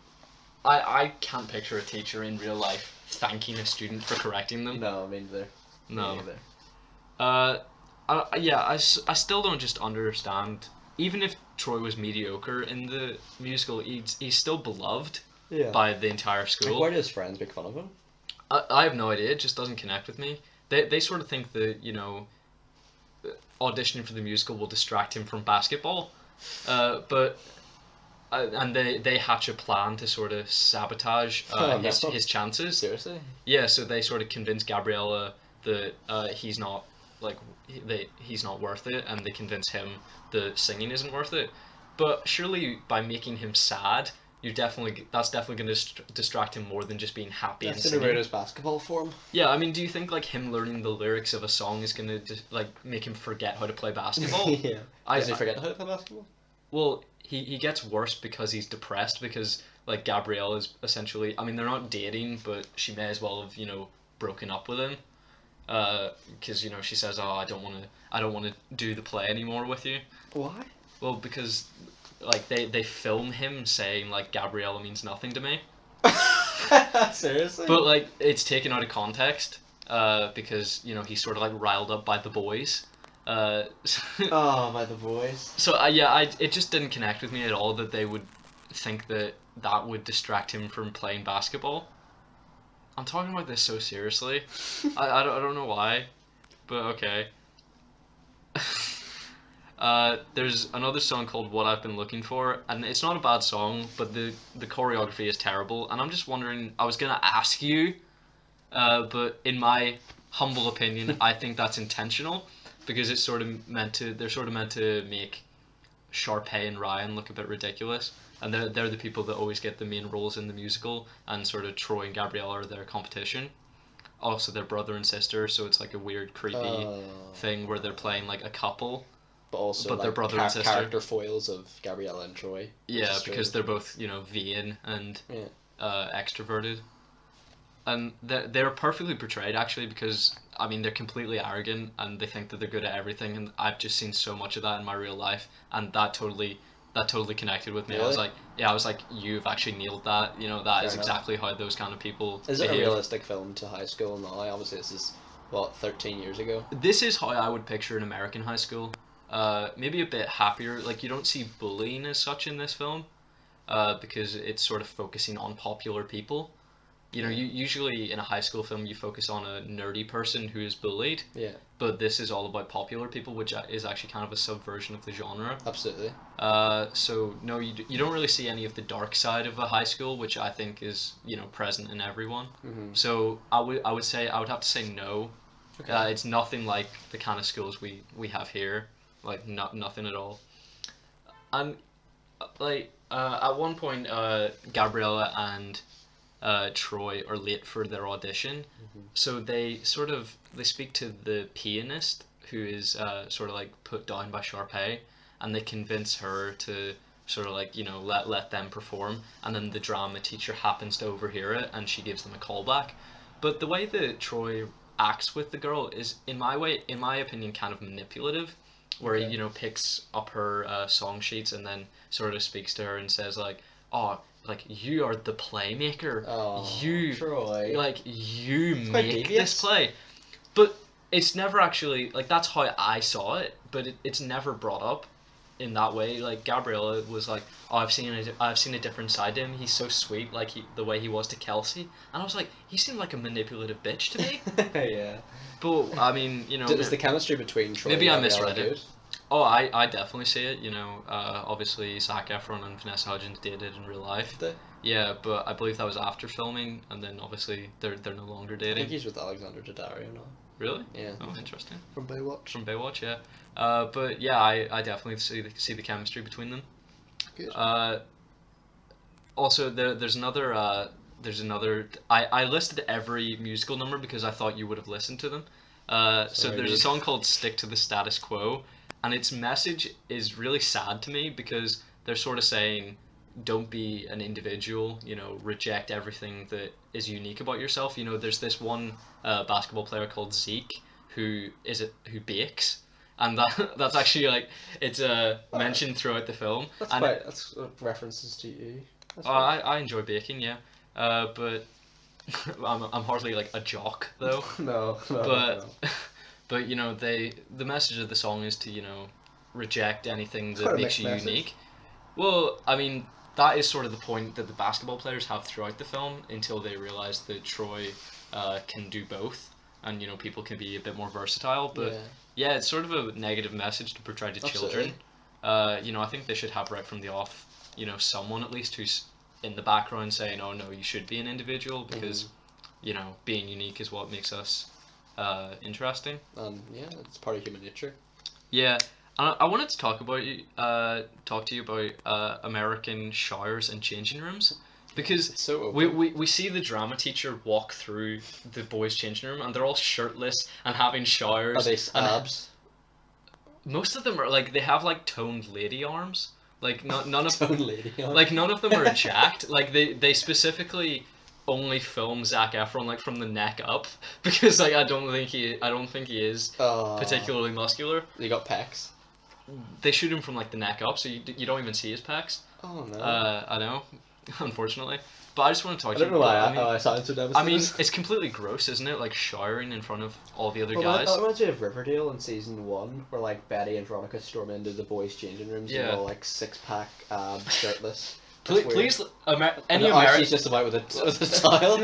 I can't picture a teacher in real life thanking a student for correcting them.
No, me neither.
No.
Me neither.
I still don't just understand. Even if Troy was mediocre in the musical, he's still beloved
Yeah.
by the entire school.
Like, why do his friends make fun of him?
I have no idea. It just doesn't connect with me. They sort of think that, you know, auditioning for the musical will distract him from basketball, and they hatch a plan to sort of sabotage his chances.
Seriously?
Yeah, so they sort of convince Gabriella that he's not he's not worth it, and they convince him that singing isn't worth it. But surely by making him sad, that's definitely going to distract him more than just being happy and
That's
singing.
gonna ruin his basketball form.
Yeah, I mean, do you think like him learning the lyrics of a song is going to like make him forget how to play basketball?
Yeah. Does he forget how to play basketball?
Well, he gets worse because he's depressed, because like Gabrielle is essentially, I mean, they're not dating, but she may as well have, you know, broken up with him, because, you know, she says, "Oh, I don't want to do the play anymore with you."
Why?
Well, because like they film him saying like Gabriella means nothing to me,
Seriously?
but like it's taken out of context, because, you know, he's sort of like riled up by the boys.
Oh, by the boys.
So it just didn't connect with me at all that they would think that would distract him from playing basketball. I'm talking about this so seriously. I don't know why, but okay. There's another song called "What I've Been Looking For," and it's not a bad song, but the choreography is terrible. And I'm just wondering, I was gonna ask you, but in my humble opinion, I think that's intentional, because it's sort of they're sort of meant to make Sharpay and Ryan look a bit ridiculous, and they're the people that always get the main roles in the musical, and sort of Troy and Gabriella are their competition. Also, they're brother and sister, so it's like a weird, creepy thing where they're playing like a couple.
But also,
But
like,
they're brother and sister.
character foils of Gabriella and Troy.
Yeah, because they're both, you know, vain and extroverted. And they're perfectly portrayed, actually, because, I mean, they're completely arrogant and they think that they're good at everything, and I've just seen so much of that in my real life, and that totally connected with me.
Really?
I was like, you've actually nailed that. You know, that
Fair
is
enough.
exactly how those kind of people
Is it a
behave.
realistic film to high school now? Obviously, this is, what, 13 years ago?
This is how I would picture an American high school. Maybe a bit happier. Like, you don't see bullying as such in this film, because it's sort of focusing on popular people. You know, usually in a high school film you focus on a nerdy person who is bullied,
Yeah,
but this is all about popular people, which is actually kind of a subversion of the genre.
absolutely.
So no, you don't really see any of the dark side of a high school, which I think is, you know, present in everyone.
Mm-hmm.
So I would have to say no.
Okay.
It's nothing like the kind of schools we have here, like nothing at all. And like at one point, Gabriella and Troy are late for their audition, so they speak to the pianist, who is sort of like put down by Sharpay, and they convince her to sort of like, you know, let them perform, and then the drama teacher happens to overhear it, and she gives them a call back. But the way that Troy acts with the girl is, in my opinion, kind of manipulative, where he, you know, picks up her song sheets and then sort of speaks to her and says like, "Oh, like, you are the playmaker. You,
Troy.
like, you
quite
make
devious.
this play." But it's never actually, like, that's how I saw it, but it's never brought up in that way. Like Gabriella was like, oh, I've seen a different side to him. He's so sweet, like the way he was to Kelsey. And I was like, he seemed like a manipulative bitch to me.
Yeah.
But I mean, you know,
Is the chemistry between Troy
maybe I
and Gabriella
misread it.
good?
Oh, I definitely see it. You know, obviously Zac Efron and Vanessa Hudgens dated in real life.
Did
Yeah, but I believe that was after filming, and then obviously they're no longer
they? I
dating.
think he's with Alexander Daddario now.
Really?
Yeah.
Oh, interesting.
From Baywatch.
From Baywatch, yeah. But yeah, I definitely see the chemistry between them.
Good.
Also, there's another. I listed every musical number because I thought you would have listened to them. So
Sorry,
there's a
dude.
song called "Stick to the Status Quo," and its message is really sad to me because they're sort of saying, don't be an individual, you know, reject everything that is unique about yourself. You know, there's this one basketball player called Zeke who bakes, and that's actually like it's mentioned throughout the film. And
That's references to you. That's
I enjoy baking, yeah, but I'm hardly like a jock though.
No,
But but you know the message of the song is to, you know, reject anything that
quite a
makes you
mixed message.
unique. Well, I mean, that is sort of the point that the basketball players have throughout the film until they realize that Troy can do both, and you know people can be a bit more versatile. But yeah, it's sort of a negative message to portray to children. You know, I think they should have right from the off, you know, someone at least who's in the background saying, "Oh no, you should be an individual because you know being unique is what makes us interesting."
Yeah, it's part of human nature.
Yeah. I wanted to talk to you about American showers and changing rooms, because
It's so open.
we see the drama teacher walk through the boys' changing room and they're all shirtless and having showers.
Are they
and
abs?
most of them are like they have like toned lady arms. Like none of
Toned lady arms.
like none of them are jacked. Like they specifically only film Zac Efron like from the neck up because like I don't think he is particularly muscular.
They got pecs.
They shoot him from like the neck up, so you don't even see his pecs.
Oh no.
I know, unfortunately. But I just want to talk
I
to you.
don't know why
about,
I sound so devastated.
I mean, it's completely gross, isn't it? Like showering in front of all the other
Well,
guys.
I reminds me of Riverdale in season 1, where like Betty and Veronica storm into the boys' changing rooms and
Yeah.
they're all like six-pack, shirtless.
Please, any
and
American
she's just about with a tile.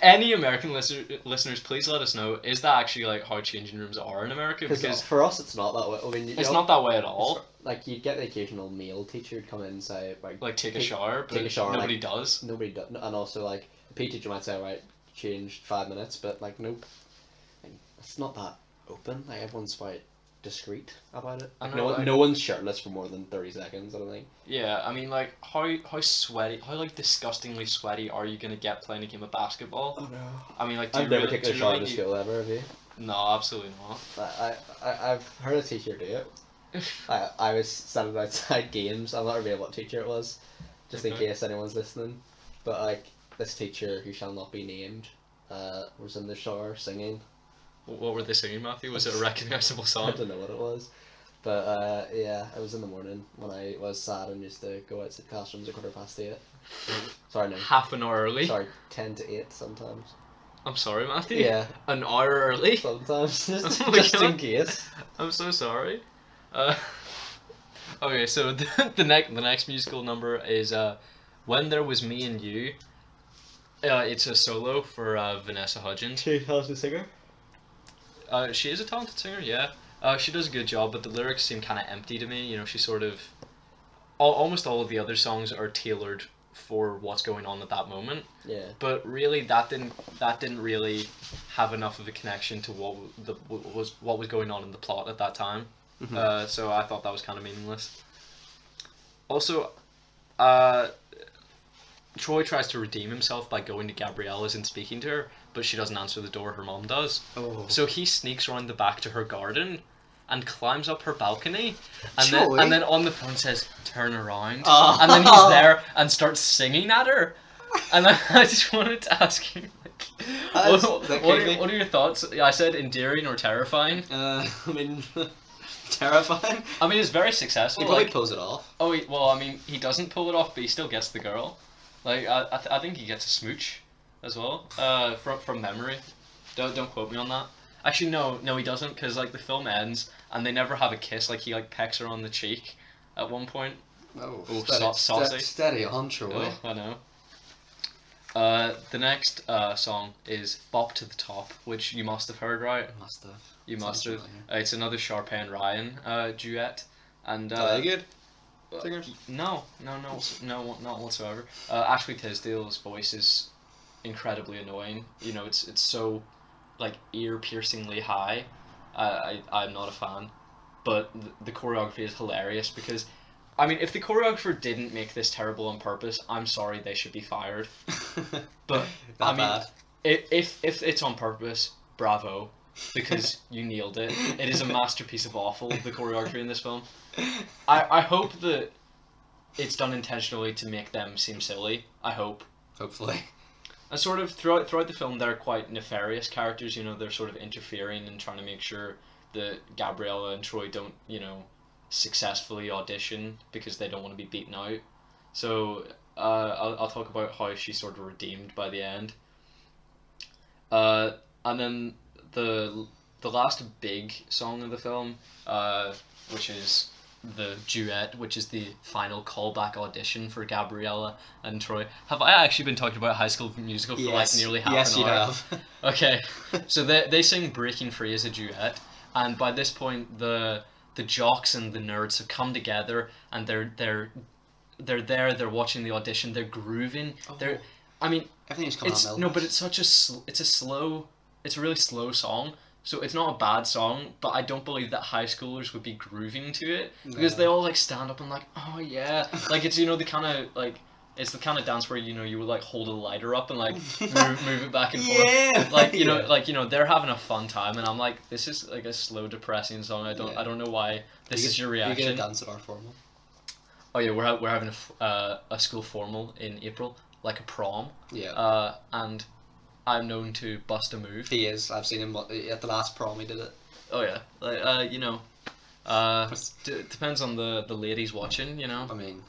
any American listeners, please let us know. Is that actually like how changing rooms are in America? Because
for us, it's not that way. I mean,
it's not that way at all.
Like you'd get the occasional male teacher who'd come in and say
Like take a shower, but
take a shower,
nobody
like,
does.
Nobody does, and also like the PE teacher might say, right, changed 5 minutes, but like nope, like, it's not that open. Like everyone's quite discreet about it.
I
Like,
know,
no one's shirtless for more than 30 seconds. I don't think.
Yeah, I mean, like, how sweaty, how, like, disgustingly sweaty are you gonna get playing a game of basketball?
Oh no.
I mean, like, do
I've
you
never
really,
taken a
do you
shower
really
in
need-
school ever. Have you?
No, absolutely not.
I've heard a teacher do it. I was standing outside games. I'm not revealing what teacher it was, just in
Okay.
case anyone's listening. But like this teacher, who shall not be named, was in the shower singing.
What were they singing, Matthew? Was it a recognizable
I
song?
don't know what it was, but yeah, it was in the morning when I was sad and used to go out to the classrooms at 8:15. Sorry, no.
Half an hour early?
Sorry, 10 to 8 sometimes.
I'm sorry, Matthew?
Yeah,
An hour early?
sometimes just,
Oh my
just in
God.
case.
I'm so sorry. Okay, so the next musical number is When There Was Me and You. It's a solo for Vanessa Hudgens.
She tells the singer.
She is a talented singer, yeah. She does a good job, but the lyrics seem kind of empty to me. You know, she sort of... almost all of the other songs are tailored for what's going on at that moment.
Yeah.
But really, that didn't really have enough of a connection to what was going on in the plot at that time.
Mhm.
So I thought that was kind of meaningless. Also, Troy tries to redeem himself by going to Gabriella's and speaking to her, but she doesn't answer the door. Her mom does.
Oh.
So he sneaks around the back to her garden and climbs up her balcony, and
Troy?
then on the phone says, "Turn around,"
Oh.
and then he's there and starts singing at her. And I just wanted to ask you,
That
what are your thoughts? I said endearing or terrifying.
I mean, terrifying.
I mean, it's very successful.
He probably
Like,
pulls it off.
oh, well, I mean, he doesn't pull it off, but he still gets the girl. Like, I think he gets a smooch as well. From memory. Don't quote me on that. Actually, no, he doesn't, because like the film ends and they never have a kiss. Like he like pecks her on the cheek at one point.
Oh,
Oh,
steady,
saucy.
steady on, Troy.
Oh, I know. The next song is "Bop to the Top," which you must have heard, right?
Must have.
You must
Sounds
have.
familiar.
It's another Sharpay and Ryan duet, and
Are they good singers?
no, not whatsoever. Ashley Tisdale's voice is incredibly annoying. You know, it's so like ear-piercingly high. I'm not a fan, but the choreography is hilarious because, I mean, if the choreographer didn't make this terrible on purpose, I'm sorry, they should be fired. But I mean,
bad.
if it's on purpose, bravo, because you nailed it. It is a masterpiece of awful, the choreography in this film. I hope that it's done intentionally to make them seem silly. I hope.
Hopefully.
And sort of throughout the film, they're quite nefarious characters. You know, they're sort of interfering and trying to make sure that Gabriella and Troy don't, you know, successfully audition because they don't want to be beaten out. So I'll talk about how she's sort of redeemed by the end. And then the last big song of the film, which is the duet, which is the final callback audition for Gabriella and Troy. Have I actually been talking about High School Musical for like nearly half an hour?
Yes, you have.
Okay, so they sing "Breaking Free" as a duet, and by this point the jocks and the nerds have come together, and they're watching the audition, they're grooving. They're, I mean,
Everything's coming out
no, but it's such it's a really slow song. So it's not a bad song, but I don't believe that high schoolers would be grooving to it because they all like stand up and like, oh yeah, like it's, you know, the kind of like, it's the kind of dance where, you know, you would like hold a lighter up and like move it back and forth.
Yeah.
Like, you know, like, you know, they're having a fun time, and I'm like, this is like a slow, depressing song. I don't know why this is your reaction.
You're gonna dance at our formal.
Oh yeah, we're having a school formal in April, like a prom.
Yeah.
And I'm known to bust a move.
He is. I've seen him at the last prom. He did it.
Oh yeah, like you know, depends on the ladies watching. You know,
I mean,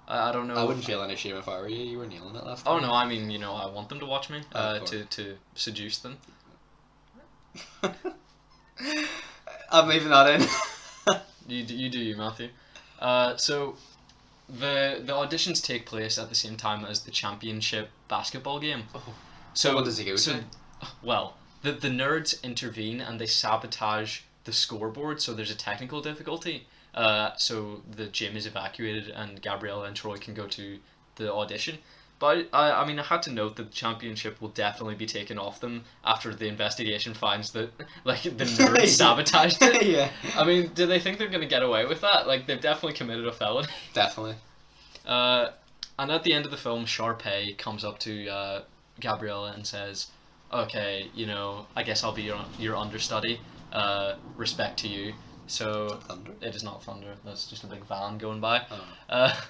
I don't know.
I wouldn't feel any shame if I were you. You were nailing it last
Oh
time.
no, I mean, you know, I want them to watch me.
Of
To seduce them.
I'm leaving that in.
You do you, Matthew. So the auditions take place at the same time as the championship basketball game.
Oh.
So
what does he go to?
Well, the nerds intervene and they sabotage the scoreboard, so there's a technical difficulty. So the gym is evacuated and Gabriella and Troy can go to the audition. But I mean, I had to note that the championship will definitely be taken off them after the investigation finds that like the nerds sabotaged it.
Yeah.
I mean, do they think they're gonna get away with that? Like, they've definitely committed a felony.
Definitely.
And at the end of the film, Sharpay comes up to Gabriella and says, "Okay, you know, I guess I'll be your understudy. Respect to you." So
Thunder?
it is not thunder. That's just a big van going by.
Oh.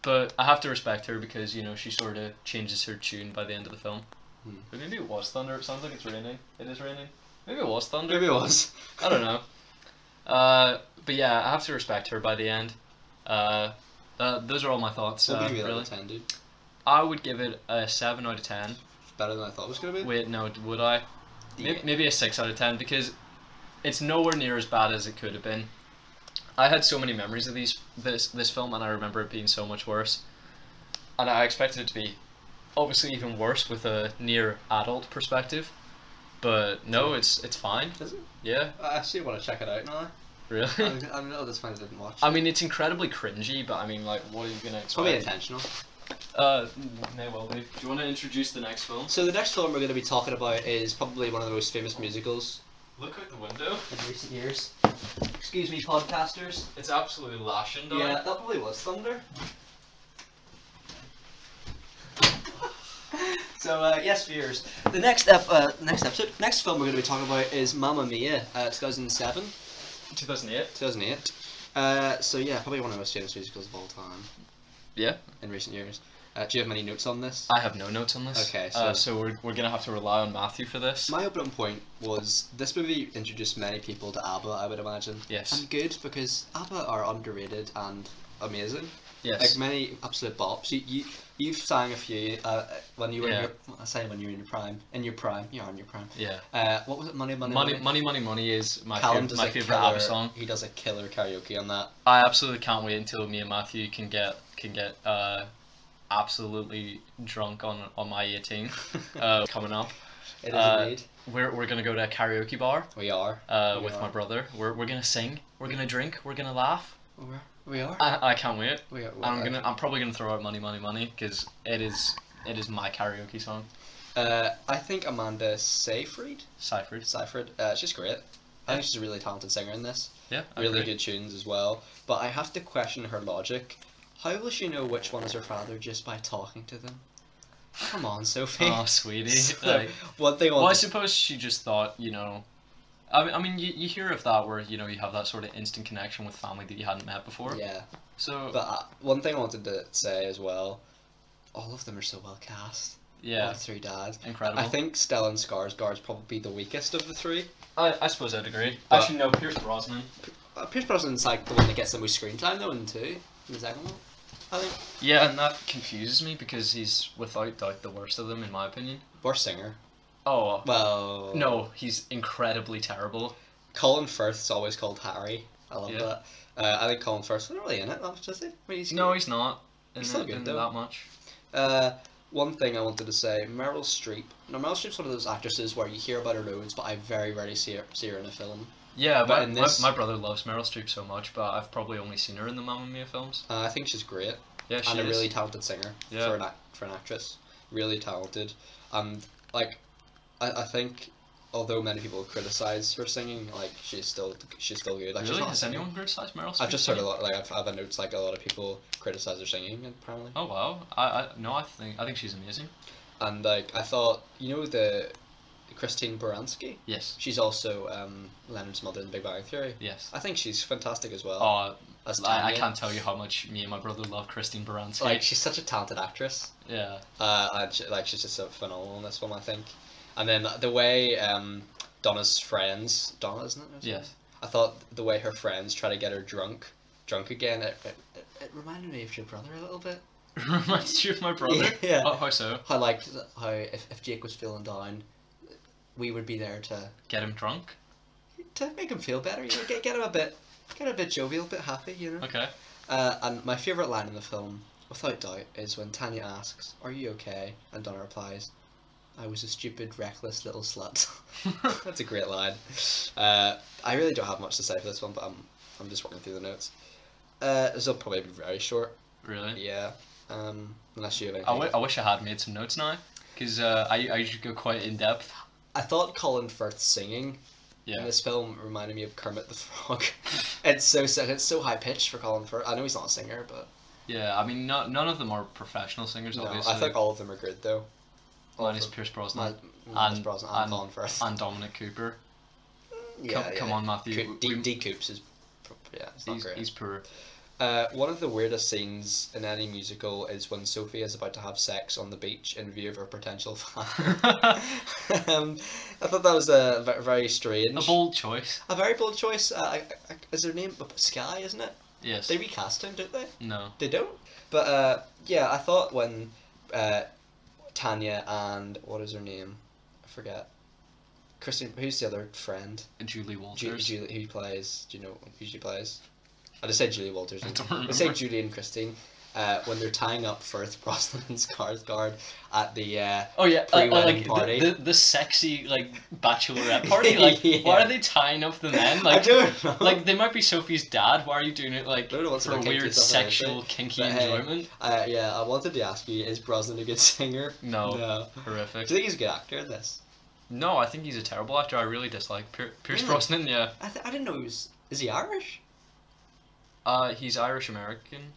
But I have to respect her because, you know, she sort of changes her tune by the end of the film. But maybe it was thunder. It sounds like it's raining. It is raining. Maybe it was thunder.
Maybe it was.
I don't know. But yeah, I have to respect her by the end. Those are all my thoughts.
What would you give
really.
that 10, dude?
I would give it a 7 out of 10.
Better than I thought it was gonna be.
Wait, no, would I?
Yeah.
Maybe a 6 out of 10 because it's nowhere near as bad as it could have been. I had so many memories of this film, and I remember it being so much worse. And I expected it to be obviously even worse with a near adult perspective. But no, it's fine.
Is it?
Yeah.
I actually want to check it out now.
Really?
I know this one I didn't watch.
I mean, it's incredibly cringy, but I mean, like, what are you gonna expect?
Probably intentional.
May well be. Do you want to introduce the next film?
So the next film we're going to be talking about is probably one of the most famous musicals
Look out the window.
in recent years. Excuse me, podcasters.
It's absolutely lashing down.
Yeah, that probably was Thunder. So yes, viewers. The next next film we're going to be talking about is Mamma Mia, 2007,
2008.
2008. So yeah, probably one of the most famous musicals of all time
Yeah.
in recent years. Do you have any notes on this?
I have no notes on this.
Okay,
so we're gonna have to rely on Matthew for this.
My opening point was this movie introduced many people to ABBA, I would imagine.
Yes.
And good, because ABBA are underrated and amazing.
Yes.
Like many absolute bops. You've sang a few when you were in your, I say when you were in your prime. In your prime, you are in your prime.
Yeah.
What was it? Money, money,
Money,
money.
money, money, money is my
Callum does
my
a
favorite
killer,
ABBA song.
He does a killer karaoke on that.
I absolutely can't wait until me and Matthew can get absolutely drunk on my 18 coming up.
It is indeed.
We're gonna go to a karaoke bar.
We are.
With my brother. We're gonna sing. We're gonna drink. We're gonna laugh.
We are.
I can't wait.
We are.
I'm probably gonna throw out money, money, money because it is my karaoke song.
I think Amanda Seyfried.
Seyfried.
She's great. I think she's a really talented singer in this.
Yeah.
Really good tunes as well. But I have to question her logic. How will she know which one is her father just by talking to them? Come on, Sophie.
Oh, sweetie.
So, one thing.
Well, I suppose she just thought, I mean, you hear of that where you have that sort of instant connection with family that you hadn't met before.
Yeah.
So.
But one thing I wanted to say as well, all of them are so well cast.
Yeah.
All the three dads.
Incredible.
I think Stellan Skarsgård's probably the weakest of the three.
I suppose I'd agree.
But-
Actually, no, Pierce Brosnan.
Pierce Brosnan's like the one that gets the most screen time though in two. In the second one, I think.
Yeah, and that confuses me because he's without doubt the worst of them in my opinion.
Worst singer.
Oh.
Well.
No, he's incredibly terrible.
Colin Firth's always called Harry. I love
Yeah.
that. I think Colin Firth's not really in it that much, is he? I mean, he's
No,
good.
he's not.
He's still good, though.
That much.
One thing I wanted to say, Meryl Streep. Now, Meryl Streep's one of those actresses where you hear about her loads, but I very rarely see her in a film.
Yeah,
But
but
in this-
my brother loves Meryl Streep so much, but I've probably only seen her in the Mamma Mia films.
I think she's great.
Yeah, she
And
is.
a really talented singer
Yeah.
for an actress. Really talented. And, like, I think, although many people criticize her singing, like, she's still good. Like, she's
Really?
not a
Has
singer.
anyone criticized Meryl Streep?
I've just heard a lot, like, I've had notes, like, a lot of people criticize her singing, apparently.
Oh wow! I think she's amazing.
And, like, I thought, the Christine Baranski?
Yes.
She's also Leonard's mother in Big Bang Theory.
Yes.
I think she's fantastic as well.
Oh,
as
I
Tanya.
can't tell you how much me and my brother love Christine Baranski.
Like, she's such a talented actress.
Yeah.
And she's just so phenomenal in this one, I think. And then the way Donna's friends, Donna, isn't it?
Yes.
I thought the way her friends try to get her drunk again, it reminded me of your brother a little bit.
Reminds you of my brother?
Yeah.
Oh, how so?
How if Jake was feeling down, we would be there to
Get him drunk?
make him feel better. Get him a bit jovial, a bit happy.
Okay.
And my favourite line in the film, without doubt, is when Tanya asks, "Are you okay?" and Donna replies, "I was a stupid, reckless little slut." That's a great line. I really don't have much to say for this one, but I'm just working through the notes. This will probably be very short.
Really?
Yeah. Unless you have anything.
I wish I had made some notes now, because I usually go quite in depth.
I thought Colin Firth's singing in this film reminded me of Kermit the Frog. It's so high pitched for Colin Firth. I know he's not a singer, but
Yeah, I mean, none of them are professional singers,
no,
obviously.
I think all of them are good though.
Minus Pierce Brosnan
and Colin Firth
and Dominic Cooper.
Yeah,
Come on, Matthew.
D. Coops is, it's not great.
He's poor.
One of the weirdest scenes in any musical is when Sophie is about to have sex on the beach in view of her potential fan. I thought that was very strange.
A bold choice.
A very bold choice. Is her name Sky, isn't it?
Yes.
They recast him, don't they?
No.
They don't? But, yeah, I thought when Tanya and, what is her name? I forget. Kristen, who's the other friend?
Julie Walters.
Julie, who plays, do you know who she plays? I just said Julie Walters.
I don't remember.
I say Julie and Christine. When they're tying up Firth, Brosnan and Skarsgård at the pre-wedding party.
The sexy bachelorette party. Like
Yeah.
why are they tying up the men? Like
I don't know.
like they might be Sophie's dad. Why are you doing it
I don't know what
for
sort of kinky
weird
stuff it is,
sexual
but-
kinky
but hey,
enjoyment?
Yeah, I wanted to ask you: is Brosnan a good singer?
No.
No.
Horrific.
Do you think he's a good actor in this?
No, I think he's a terrible actor. I really dislike Pierce
Really?
Brosnan. Yeah.
I didn't know he was. Is he Irish?
He's Irish American,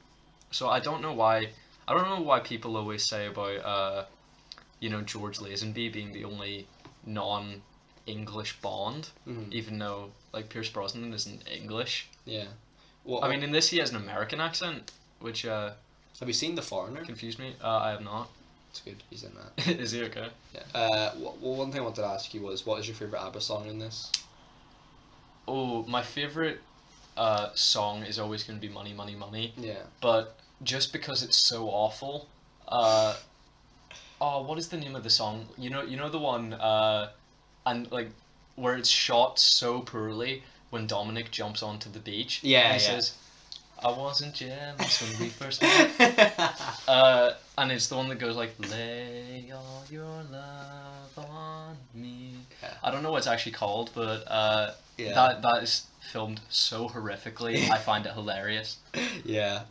so I don't know why. I don't know why people always say about George Lazenby being the only non-English Bond, even though Pierce Brosnan isn't English.
Yeah. Well,
I mean, in this he has an American accent, which
have you seen The Foreigner?
confused me. I have not.
It's good. He's in that.
Is he okay?
Yeah. Well, one thing I wanted to ask you was, what is your favorite ABBA song in this?
Oh, my favorite song is always going to be Money, Money, Money.
Yeah.
But just because it's so awful. Oh, what is the name of the song? You know the one, and like where it's shot so poorly when Dominic jumps onto the beach.
Yeah,
and he
yeah.
says, "I wasn't jealous when we first met." And it's the one that goes like, "Lay all your love on me."
Yeah.
I don't know what it's actually called, but
Yeah.
that is filmed so horrifically. I find it hilarious.
Yeah,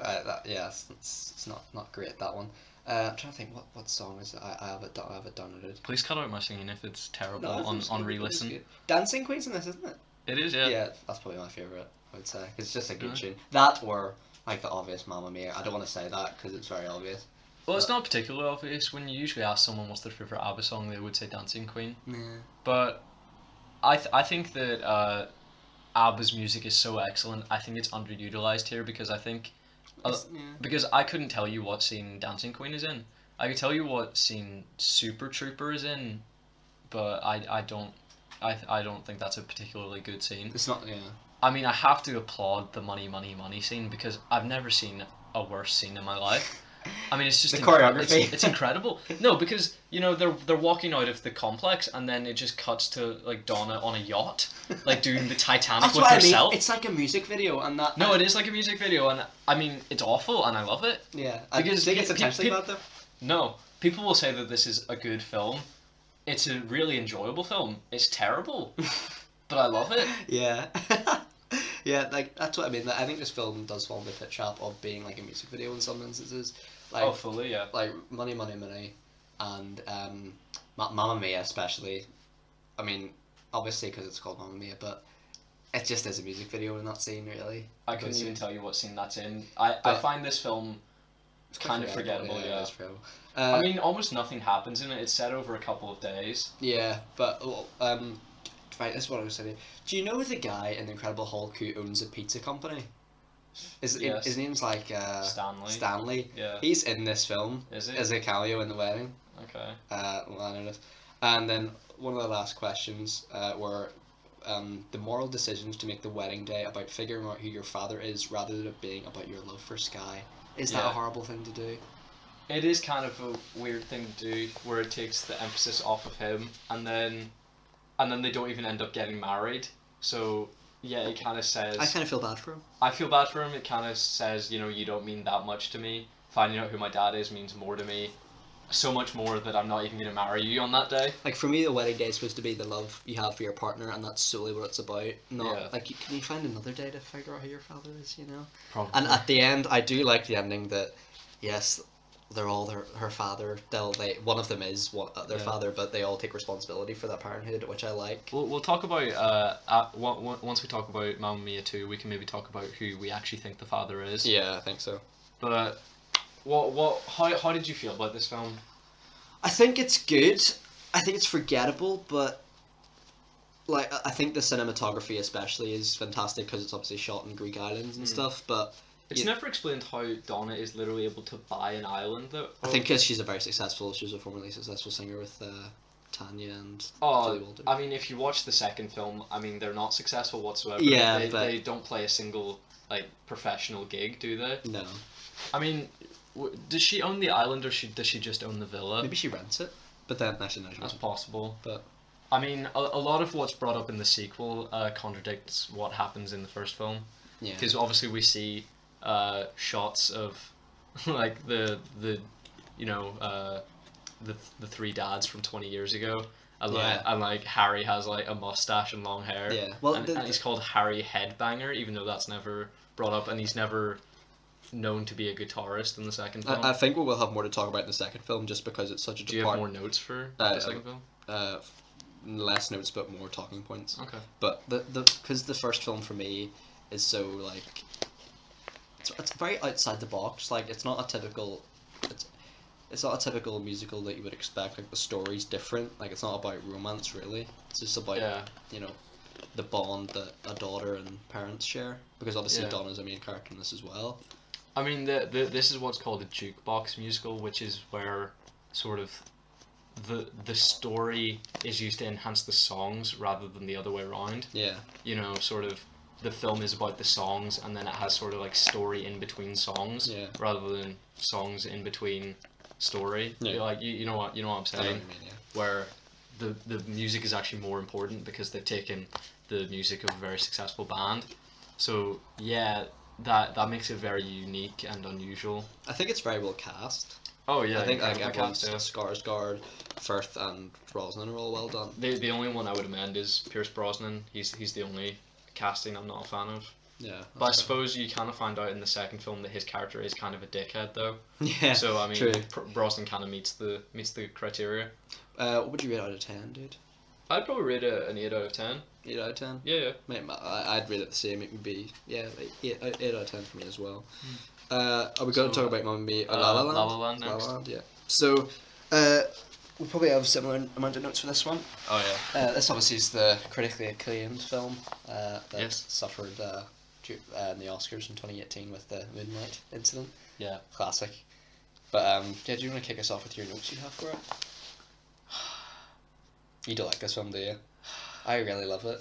it's not great, that one. I'm trying to think what song is it? I have it downloaded.
Please cut out my singing if it's terrible
No, I think
on
it's good,
re-listen.
it's good. Dancing Queen's in this, isn't it?
It is, yeah.
Yeah, that's probably my favourite, I would say. 'Cause it's just a good
Yeah.
tune. That or, like, the obvious Mamma Mia. I don't want to say that because it's very obvious.
Well, it's not particularly obvious. When you usually ask someone what's their favourite ABBA song, they would say Dancing Queen.
Yeah.
But I think that ABBA's music is so excellent. I think it's underutilized here because I think... Because I couldn't tell you what scene Dancing Queen is in. I could tell you what scene Super Trooper is in, but I don't think that's a particularly good scene.
It's not, yeah.
I mean, I have to applaud the Money, Money, Money scene because I've never seen a worse scene in my life. I mean, it's just
The choreography.
It's incredible. No, because you know they're walking out of the complex, and then it just cuts to like Donna on a yacht, like doing the Titanic
That's
with
what
herself.
I mean. It's like a music video, and that.
No, it is like a music video, and I mean it's awful, and I love it.
Yeah, I
Because
think it's
pe-
intentionally
pe-
bad though.
No, people will say that this is a good film. It's a really enjoyable film. It's terrible, but I love it.
Yeah. Yeah, like that's what I mean. I think this film does fall in the pit trap of being like a music video in some instances. Like,
Oh, fully, yeah.
like Money, Money, Money, and Mamma Mia especially. I mean, obviously because it's called Mamma Mia, but it just is a music video in that scene, really.
I couldn't
Because
even tell you what scene that's in. I
But-
find this film
it's
kind of forgettable,
it
yeah.
is forgettable.
I mean, almost nothing happens in it. It's set over a couple of days.
Yeah, but right, this is what I was saying. Do you know the guy in The Incredible Hulk who owns a pizza company?
Yes.
His name's like
Stanley.
Stanley.
Yeah.
He's in this film
Is he?
as a cameo in the wedding.
Okay.
Well, I noticed. And then one of the last questions were the moral decisions to make the wedding day about figuring out who your father is rather than it being about your love for Sky. Is that a
Yeah.
horrible thing to do?
It is kind of a weird thing to do, where it takes the emphasis off of him, and then they don't even end up getting married. So yeah, it kind of says.
I kind of feel bad for him.
I feel bad for him. It kind of says, you know, you don't mean that much to me. Finding out who my dad is means more to me. So much more that I'm not even going to marry you on that day.
Like for me, the wedding day is supposed to be the love you have for your partner, and that's solely what it's about. Not
Yeah.
like can you find another day to figure out who your father is? You know.
Probably.
And at the end, I do like the ending that, yes, they're all her father. One of them is their
Yeah.
father, but they all take responsibility for that parenthood, which I like.
We'll talk about once we talk about Mamma Mia 2, we can maybe talk about who we actually think the father is.
Yeah, I think so.
But how did you feel about this film?
I think it's good. I think it's forgettable, but like I think the cinematography especially is fantastic because it's obviously shot in Greek islands and stuff. But
It's never explained how Donna is literally able to buy an island though.
I think because she's a formerly successful singer with Tanya and
Oh,
Julie Walters.
I mean, if you watch the second film, I mean, they're not successful whatsoever.
Yeah,
they don't play a single like professional gig, do they?
No,
I mean, does she own the island or does she just own the villa?
maybe she rents it, but then actually no, she
That's
doesn't.
possible.
But
I mean, a lot of what's brought up in the sequel contradicts what happens in the first film.
yeah,
Because obviously we see shots of like the you know the three dads from 20 years ago, and
Yeah.
like Harry has like a mustache and long hair.
Yeah. Well,
and he's called Harry Headbanger, even though that's never brought up, and he's never known to be a guitarist in the second film.
I think we'll have more to talk about in the second film just because it's such a
Do you have more notes for the second film?
less notes but more talking points.
Okay.
But the because the first film for me is so like it's very outside the box. Like it's not a typical it's not a typical musical that you would expect. Like the story's different. Like it's not about romance really. It's just about you know the bond that a daughter and parents share. Because obviously
Yeah.
Donna's a main character in this as well.
I mean, this is what's called a jukebox musical, which is where sort of the story is used to enhance the songs rather than the other way around.
Yeah.
You know, sort of the film is about the songs, and then it has sort of like story in between songs,
Yeah.
rather than songs in between story.
Yeah.
Like you know what I'm
I know what
saying,
you mean, yeah.
where the music is actually more important because they've taken the music of a very successful band. So yeah, that makes it very unique and unusual.
I think it's very well cast.
Oh yeah,
I think like
incredible
everyone's
cast, yeah.
Skarsgård, Firth, and Brosnan are all well done.
The only one I would amend is Pierce Brosnan. He's the only casting I'm not a fan of.
Yeah.
But I suppose you kind of find out in the second film that his character is kind of a dickhead, though.
Yeah.
So I mean,
True.
Brosnan kind of meets the criteria.
What would you rate out of 10, dude?
I'd probably rate it an 8 out of 10.
8 out of 10?
Yeah.
Mate, I'd rate it the same. It would be, yeah, like 8 out of 10 for me as well. Are we going to talk about maybe La La Land?
La La Land
La
next.
La Land, yeah. So, we'll probably have a similar amount of notes for this one.
Oh yeah.
This obviously is the critically acclaimed film that
Yes.
suffered in the Oscars in 2018 with the Moonlight incident.
Yeah.
Classic. But yeah, do you want to kick us off with your notes you have for it? You don't like this film, do you? I really love it.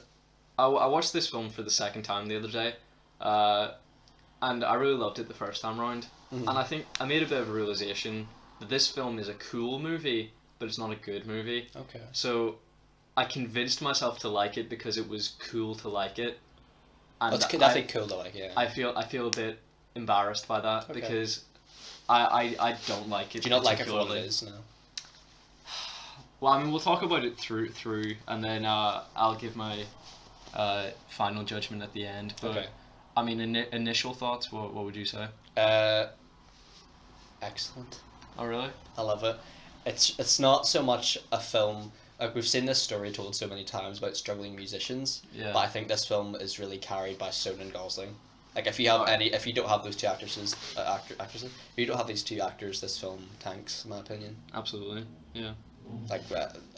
I watched this film for the second time the other day, and I really loved it the first time round.
Mhm.
And I think I made a bit of a realization that this film is a cool movie, but it's not a good movie.
Okay.
So I convinced myself to like it because it was cool to like it. And
That's definitely cool to like, yeah.
I feel a bit embarrassed by that
Okay.
because I don't like it.
Do you not like it for what it
particularly.
is? No.
Well, I mean, we'll talk about it through, and then I'll give my final judgment at the end. But
Okay.
I mean, initial thoughts. What would you say?
Excellent.
Oh, really?
I love it. It's not so much a film. Like we've seen this story told so many times about struggling musicians.
Yeah.
But I think this film is really carried by Stone and Gosling. Like if you have if you don't have those two actresses, actresses, if you don't have these two actors, this film tanks, in my opinion.
Absolutely. Yeah.
Like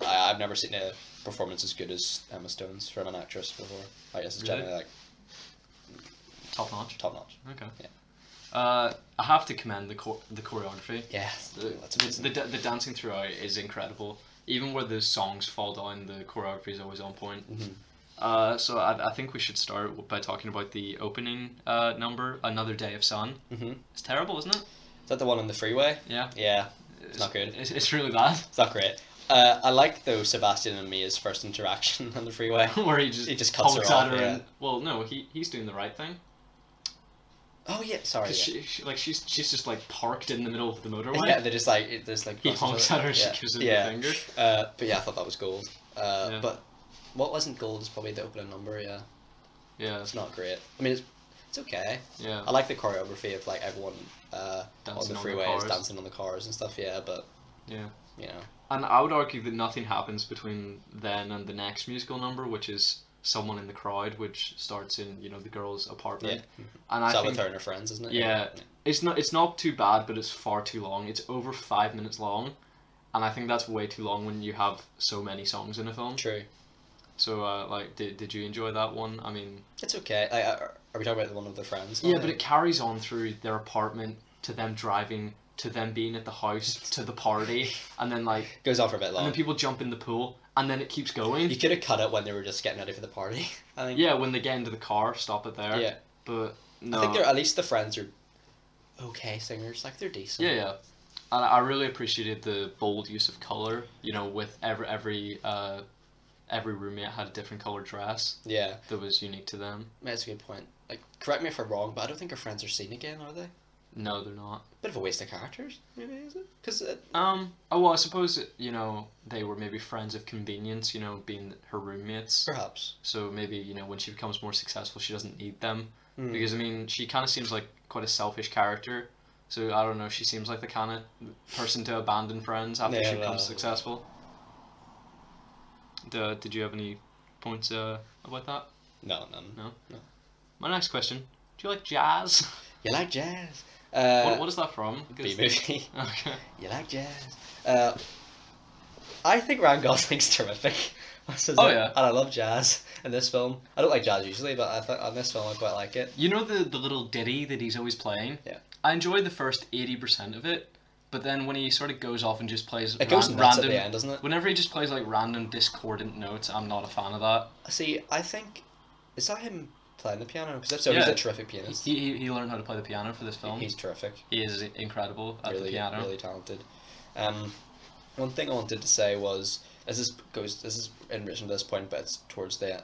I've never seen a performance as good as Emma Stone's from an actress before. Like this is
Really?
generally like
Top notch.
top notch.
Okay.
Yeah.
I have to commend the choreography.
Yeah, that's amazing.
The dancing throughout is incredible. Even where the songs fall down, the choreography is always on point.
Mhm.
So I think we should start by talking about the opening number, Another Day of Sun.
Mhm.
It's terrible, isn't it?
Is that the one on the freeway?
Yeah.
Yeah, it's not good.
It's really bad.
It's not great. I like though Sebastian and Mia's first interaction on the freeway.
Where he just
cuts her
honks
off.
at her
Yeah.
and, well, no, he's doing the right thing.
Oh yeah, sorry.
'Cause
Yeah.
she's just like parked in the middle of the motorway.
Yeah, they're just like there's like
He
crosses
honks
over.
at her,
Yeah.
she gives him
Yeah.
the finger.
But yeah, I thought that was gold.
Yeah.
But what wasn't gold is probably the opening number. Yeah,
Yeah,
it's not great. I mean, it's okay.
yeah.
I like the choreography of like everyone on
Dancing
the
on the
freeway is
cars.
dancing on the cars and stuff. Yeah, but
Yeah.
you know,
And I would argue that nothing happens between then and the next musical number, which is Someone in the Crowd, which starts in, the girl's apartment.
yeah.
And
Is
I
that with
think
her and her friends, isn't it?
Yeah. It's not too bad, but it's far too long. It's over 5 minutes long, and I think that's way too long when you have so many songs in a film.
True.
So did you enjoy that one? I mean,
It's okay. Are we talking about the one of their friends?
yeah, but it carries on through their apartment to them driving to them being at the house to the party, and then
goes on for a bit
and
long.
then people jump in the pool, and then it keeps going.
You could have cut it when they were just getting ready for the party. I think.
Yeah, when they get into the car, stop it there.
Yeah.
But no.
I think they're at least the friends are okay singers. Like they're decent.
Yeah. And I really appreciated the bold use of color. With every roommate had a different colored dress
Yeah.
that was unique to them.
That's a good point. Like, correct me if I'm wrong, but I don't think her friends are seen again, are they?
No, they're not.
Bit of a waste of characters, maybe, is it? Because
Oh well, I suppose they were maybe friends of convenience. Being her roommates.
perhaps.
So maybe when she becomes more successful, she doesn't need them
Mm.
because I mean she kind of seems like quite a selfish character. So I don't know. She seems like the kind of person to abandon friends after
Yeah,
she becomes
well,
successful. Did you have any points about that?
No, none.
No.
No.
My next question: do you like jazz?
You like jazz?
What is that from?
B movie.
Okay.
You like jazz? I think Ryan Gosling's terrific.
Oh, yeah.
And I love jazz in this film. I don't like jazz usually, but I thought on this film I quite like it.
You know the little ditty that he's always playing?
Yeah.
I enjoy the first 80% of it, but then when he sort of goes off and just plays
It goes nuts
random,
at the end, doesn't it?
whenever he just plays like random discordant notes, I'm not a fan of that.
See, I think is that him playing the piano? Because if so, he's
Yeah.
a terrific pianist.
He learned how to play the piano for this film.
He's terrific.
He is incredible at
Really,
the piano.
really talented. One thing I wanted to say was this is in relation to this point, but it's towards the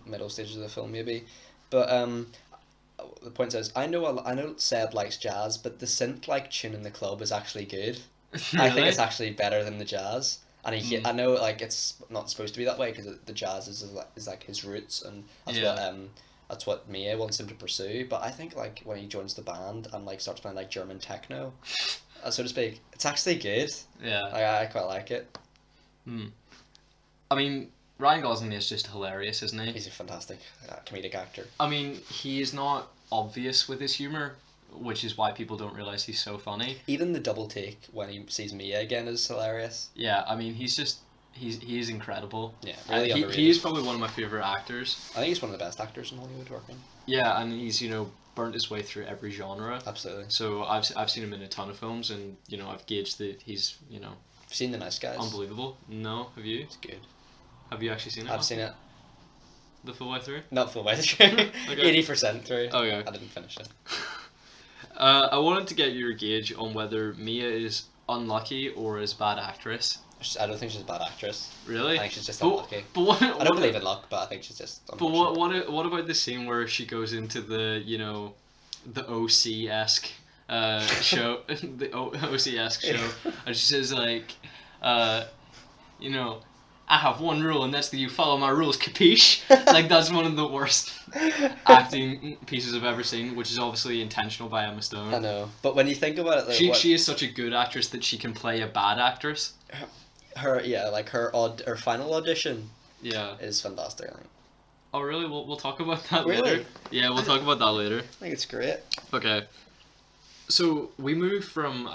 middle stages of the film maybe. But the point is, I know Seb likes jazz, but the synth-like tune in the club is actually good. I think it's actually better than the jazz. And I know like it's not supposed to be that way because the jazz is like his roots, and that's what Mia wants him to pursue. But I think like when he joins the band and like starts playing like German techno, so to speak, it's actually good.
Yeah.
I quite like it.
I mean, Ryan Gosling is just hilarious, isn't he?
He's a fantastic comedic actor.
I mean, he is not obvious with his humor, which is why people don't realize he's so funny.
Even the double take when he sees Mia again is hilarious.
Yeah, I mean, he is incredible.
Yeah, really underrated.
He is probably one of my favorite actors.
I think he's one of the best actors in Hollywood working.
Yeah, and he's burnt his way through every genre.
Absolutely.
So I've seen him in a ton of films, and I've gauged that he's
Have you seen The Nice Guys?
unbelievable. No, have you?
It's good.
Have you actually seen it?
I've seen it.
The full way through?
Not full way through.
Okay.
80% through.
Okay.
I didn't finish it.
I wanted to get your gauge on whether Mia is unlucky or is bad actress.
I don't think she's a bad actress.
Really?
I think she's just unlucky.
But what?
I don't believe in luck, but I think she's just
But what about the scene where she goes into the the OC-esque show, the OC-esque show, and she says like, I have one rule, and that's that you follow my rules, capiche? Like, that's one of the worst acting pieces I've ever seen, which is obviously intentional by Emma Stone.
I know, but when you think about it, like,
she is such a good actress that she can play a bad actress.
her final audition
Yeah.
is fantastic. I think.
Oh really? We'll talk about that
Really?
later. Yeah, we'll talk about that later.
I think it's great.
Okay. So we move from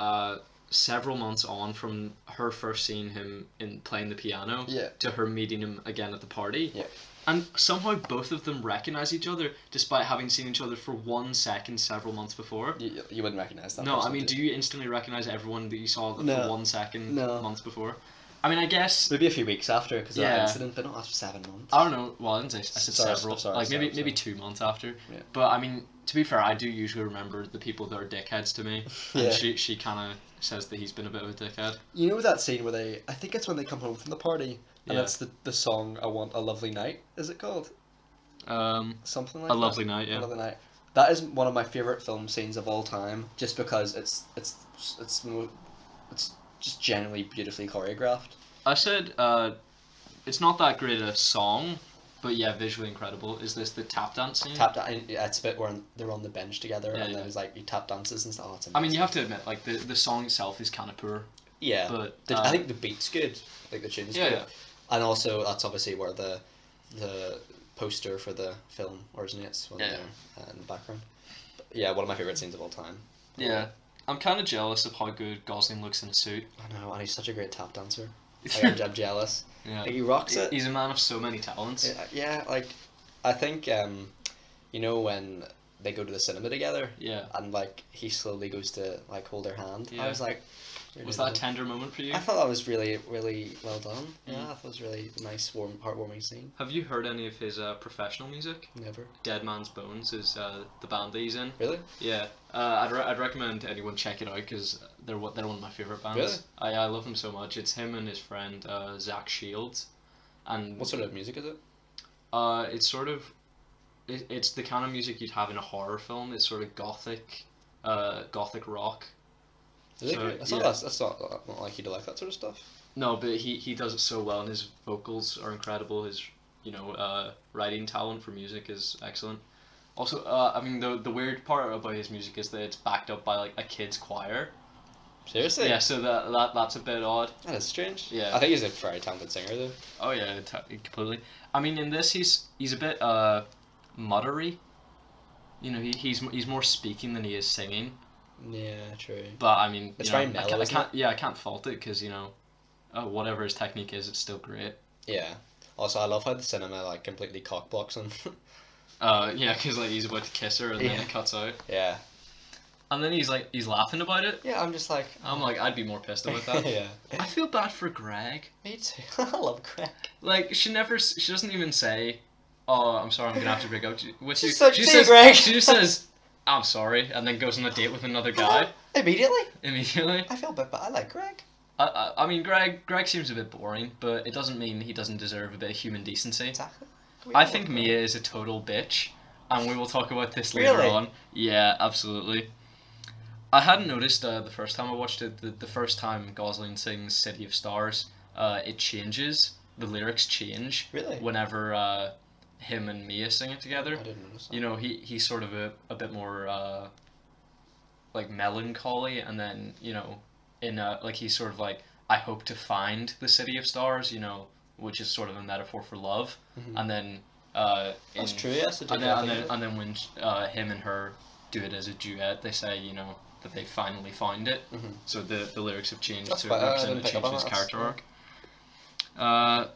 several months on from her first seeing him in playing the piano to her meeting him again at the party.
Yeah.
And somehow both of them recognize each other despite having seen each other for 1 second several months before.
You wouldn't recognize that.
No,
person,
I mean, do you instantly recognize everyone that you saw for
No.
1 second
No.
months before? I mean, I guess.
Maybe a few weeks after because of
Yeah.
that incident, but not after 7 months.
I don't know. Well, I didn't say. I said
Sorry,
several.
sorry,
Maybe 2 months after.
Yeah.
But I mean, to be fair, I do usually remember the people that are dickheads to me. And
Yeah.
she kind of says that he's been a bit of a dickhead.
You know that scene where I think it's when they come home from the party, and
Yeah.
it's the song "I Want a Lovely Night." Is it called something like
A
that?
Lovely Night, yeah.
A Lovely Night. That is one of my favorite film scenes of all time, just because it's just genuinely beautifully choreographed.
I said it's not that great a song, but yeah, visually incredible. Is this the tap dance scene?
It's a bit where they're on the bench together,
Yeah,
and
yeah.
there's like he tap dances and stuff. Oh, it's
I mean, you
amazing.
have to admit, like the song itself is kind of poor.
Yeah,
but,
I think the beat's good. Like the tune's
Yeah,
good.
yeah.
And also that's obviously where the poster for the film originates.
Yeah.
In the background. But yeah, one of my favorite scenes of all time.
Yeah, I'm kind of jealous of how good Gosling looks in a suit.
I know, and he's such a great tap dancer. Like, I'm jealous.
Yeah,
Like, he rocks it.
He's a man of so many talents.
Yeah, like I think when they go to the cinema together.
Yeah.
And like he slowly goes to like hold her hand.
Yeah.
I was like.
Was that a tender moment for you?
I thought that was really, really well done. Yeah,
Mm.
I thought it was really nice, warm, heartwarming scene.
Have you heard any of his professional music?
Never.
Dead Man's Bones is the band that he's in.
Really?
Yeah, I'd recommend anyone check it out because they're one of my favorite bands.
Really?
I love them so much. It's him and his friend Zach Shields, and
What sort of music is it?
it's sort of it's the kind of music you'd have in a horror film. It's sort of gothic rock.
Is it
So,
great? That's not like you to like that sort of stuff.
No, but he does it so well, and his vocals are incredible. His writing talent for music is excellent. Also, I mean the weird part about his music is that it's backed up by like a kids choir.
Seriously?
Yeah, so that's a bit odd.
That is strange.
Yeah.
I think he's a very talented singer though.
Oh yeah, completely. I mean, in this he's a bit muttery. He's more speaking than he is singing.
Yeah, true.
But I mean,
It's very mellow, isn't it?
I can't fault it because whatever his technique is, it's still great.
Yeah. Also, I love how the cinema like completely cockblocks him.
Yeah, because like he's about to kiss her and then
Yeah.
it cuts out,
Yeah.
and then he's laughing about it.
Yeah, I'm just like.
I'm like, I'd be more pissed about that.
Yeah.
I feel bad for Greg.
Me too. I love Craig.
Like she doesn't even say, "Oh, I'm sorry, I'm gonna have to break up with you."
So,
She
see,
says,
Greg.
she just says, "I'm sorry," and then goes on a date with another guy
Immediately.
immediately.
I feel a bit bad. I like Greg.
I mean, Greg seems a bit boring, but it doesn't mean he doesn't deserve a bit of human decency.
Exactly.
I think Mia is a total bitch, and we will talk about this later
Really?
on. Yeah, absolutely. I hadn't noticed the first time I watched it. The first time Gosling sings "City of Stars," it changes. The lyrics change.
Really?
Whenever him and Mia sing it together.
I didn't notice that.
You know, he's sort of a bit more like melancholy, and then like he's sort of like, I hope to find the city of stars, which is sort of a metaphor for love.
Mhm.
And then
That's true. Yes.
and then when him and her do it as a duet, they say that they finally find it.
Mhm.
So the lyrics have changed
That's
to
quite- I
represent
didn't
a
pick up
change in
on
his
that.
character
That's-
arc.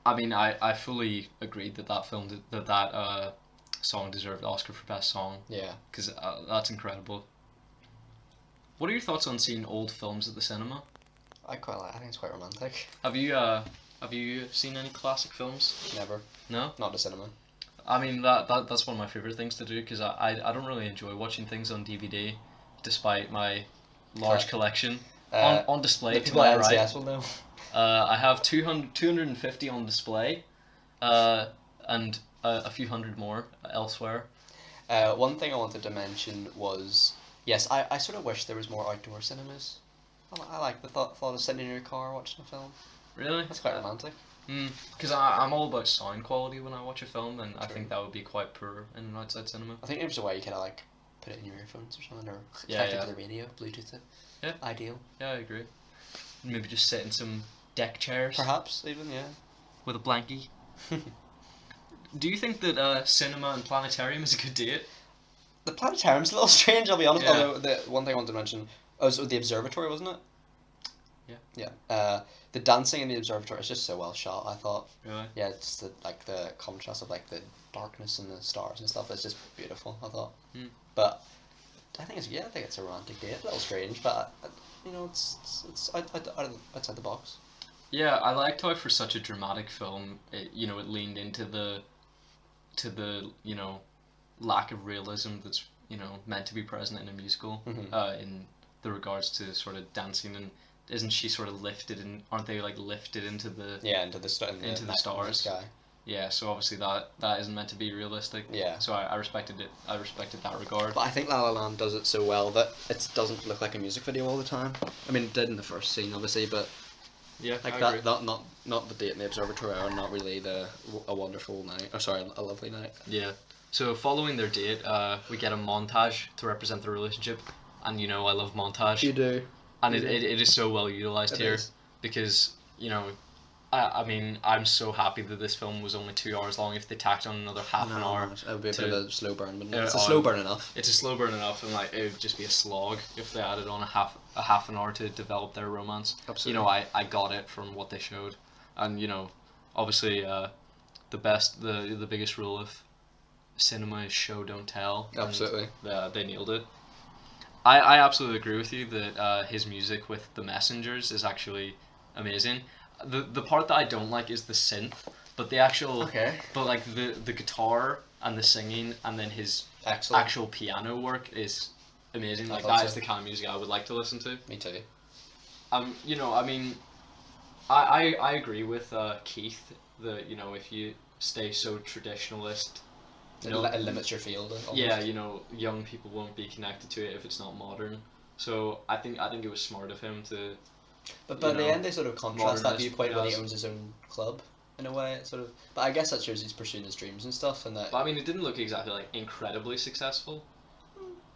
I mean, I fully agreed that film that song deserved Oscar for best song,
Yeah.
because that's incredible. What are your thoughts on seeing old films at the cinema?
I quite like. I think it's quite romantic.
Have you seen any classic films?
Never.
No.
Not the cinema.
I mean that's one of my favorite things to do, because I don't really enjoy watching things on DVD, despite my large collection on display.
The
To
people
my
at
right,
NCS will know.
I have 250 on display, and a few hundred more elsewhere.
One thing I wanted to mention was, yes, I sort of wish there was more outdoor cinemas. I like the thought of sitting in your car watching a film.
Really?
That's quite romantic.
Because I'm all about sound quality when I watch a film, and I
True.
think that would be quite poor in an outside cinema.
I think there's a way you kind of like put it in your earphones or something, or
Yeah,
connect it
yeah.
to the radio, Bluetooth it.
Yeah.
Ideal.
Yeah, I agree. Maybe just sit in some deck chairs
Perhaps even, yeah.
with a blankie. Do you think that cinema and planetarium is a good date?
The planetarium's a little strange, I'll be honest.
Yeah.
Although the one thing I wanted to mention, so the observatory, wasn't it?
Yeah.
Yeah. The dancing in the observatory is just so well shot. I thought.
Really?
Yeah, it's the contrast of like the darkness and the stars and stuff. It's just beautiful. I thought. But I think it's a romantic date. A little strange, but it's outside the box.
Yeah, I liked how for such a dramatic film, it leaned into the lack of realism that's meant to be present in a musical,
Mhm.
in the regards to sort of dancing, and isn't she sort of aren't they like lifted into the
Into the
stars?
sky.
Yeah, so obviously that isn't meant to be realistic.
Yeah.
So I respected it. I respected that regard.
But I think La La Land does it so well that it doesn't look like a music video all the time. I mean, it did in the first scene, obviously, but
Yeah,
like
I agree.
not the date in the observatory, or not really a wonderful night. Oh, sorry, a lovely night.
Yeah. So following their date, we get a montage to represent their relationship, and I love montage.
You do.
And
You do.
it is so well utilized
It
here,
is.
because I mean, I'm so happy that this film was only 2 hours long. If they tacked on another half an hour,
It would be a bit of a slow burn, but
Yeah,
it's a slow burn enough.
it's a slow burn enough, and like it would just be a slog if they added on a half an hour to develop their romance.
Absolutely.
I got it from what they showed, and obviously the biggest rule of cinema is show don't tell. and,
Absolutely.
they nailed it. I absolutely agree with you that his music with The Messengers is actually amazing. The part that I don't like is the synth, but the actual but like the guitar and the singing, and then his
Excellent.
actual piano work is amazing.
I
Like
thought
that
so.
is the kind of music I would like to listen to.
Me too.
I mean, I agree with Keith that if you stay so traditionalist,
It limits your field. Almost.
yeah, young people won't be connected to it if it's not modern. So I think it was smart of him to.
But in the
know,
end, they sort of contrast that
modernist
viewpoint when he
jazz.
owns his own club, in a way. It sort of. But I guess that shows he's pursuing his dreams and stuff, and that
But I mean, it didn't look exactly like incredibly successful.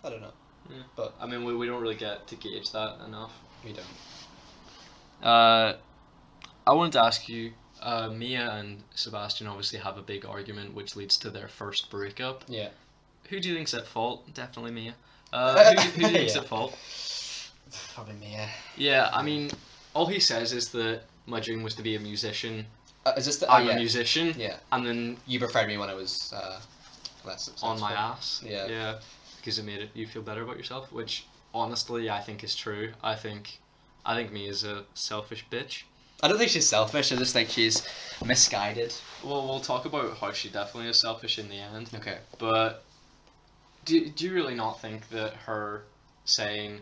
I don't know.
Yeah.
But
I mean, we don't really get to gauge that enough.
we don't.
I wanted to ask you. Mia and Sebastian obviously have a big argument, which leads to their first breakup.
Yeah.
Who do you think's at fault? Definitely Mia. Who do you think's
Yeah.
at fault?
Probably me. Yeah.
Yeah, I mean, all he says is that my dream was to be a musician.
Is this the?
I'm
yeah.
a musician,
Yeah.
and then
You preferred me when I was less successful.
on my ass.
Yeah.
Yeah, because it made you feel better about yourself, which honestly I think is true. I think me is a selfish bitch.
I don't think she's selfish. I just think she's misguided.
Well, we'll talk about how she definitely is selfish in the end.
Okay.
But do you really not think that her saying,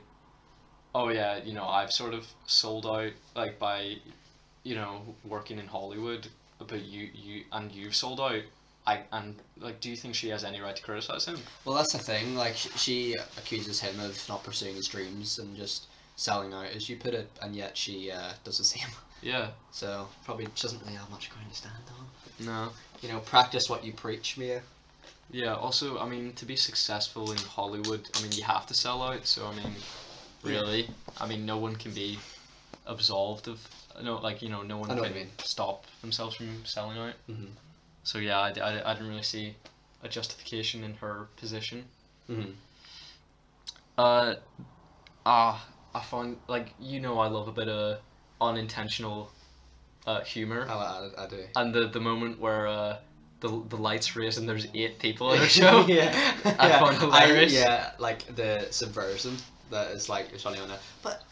"Oh yeah, you know, I've sort of sold out like by, you know, working in Hollywood, but you've sold out." Do you think she has any right to criticize him?
Well, that's the thing. Like, she accuses him of not pursuing his dreams and just selling out, as you put it, and yet she does the same.
Yeah.
So probably doesn't really have much ground to stand on.
No.
You know, practice what you preach, Mia.
Yeah. Also, I mean, to be successful in Hollywood, I mean, you have to sell out. So I mean, really, I mean, no one can be absolved of no, like, you know, no one
I know
can
what you mean.
stop themselves from selling out.
Mm-hmm.
So yeah, I didn't really see a justification in her position.
Mm-hmm.
I find, like, you know, I love a bit of unintentional humor.
I do.
And the moment where the lights raise and there's 8 people in a show.
Yeah.
I find hilarious.
Like the subversion that is like it's funny on it. But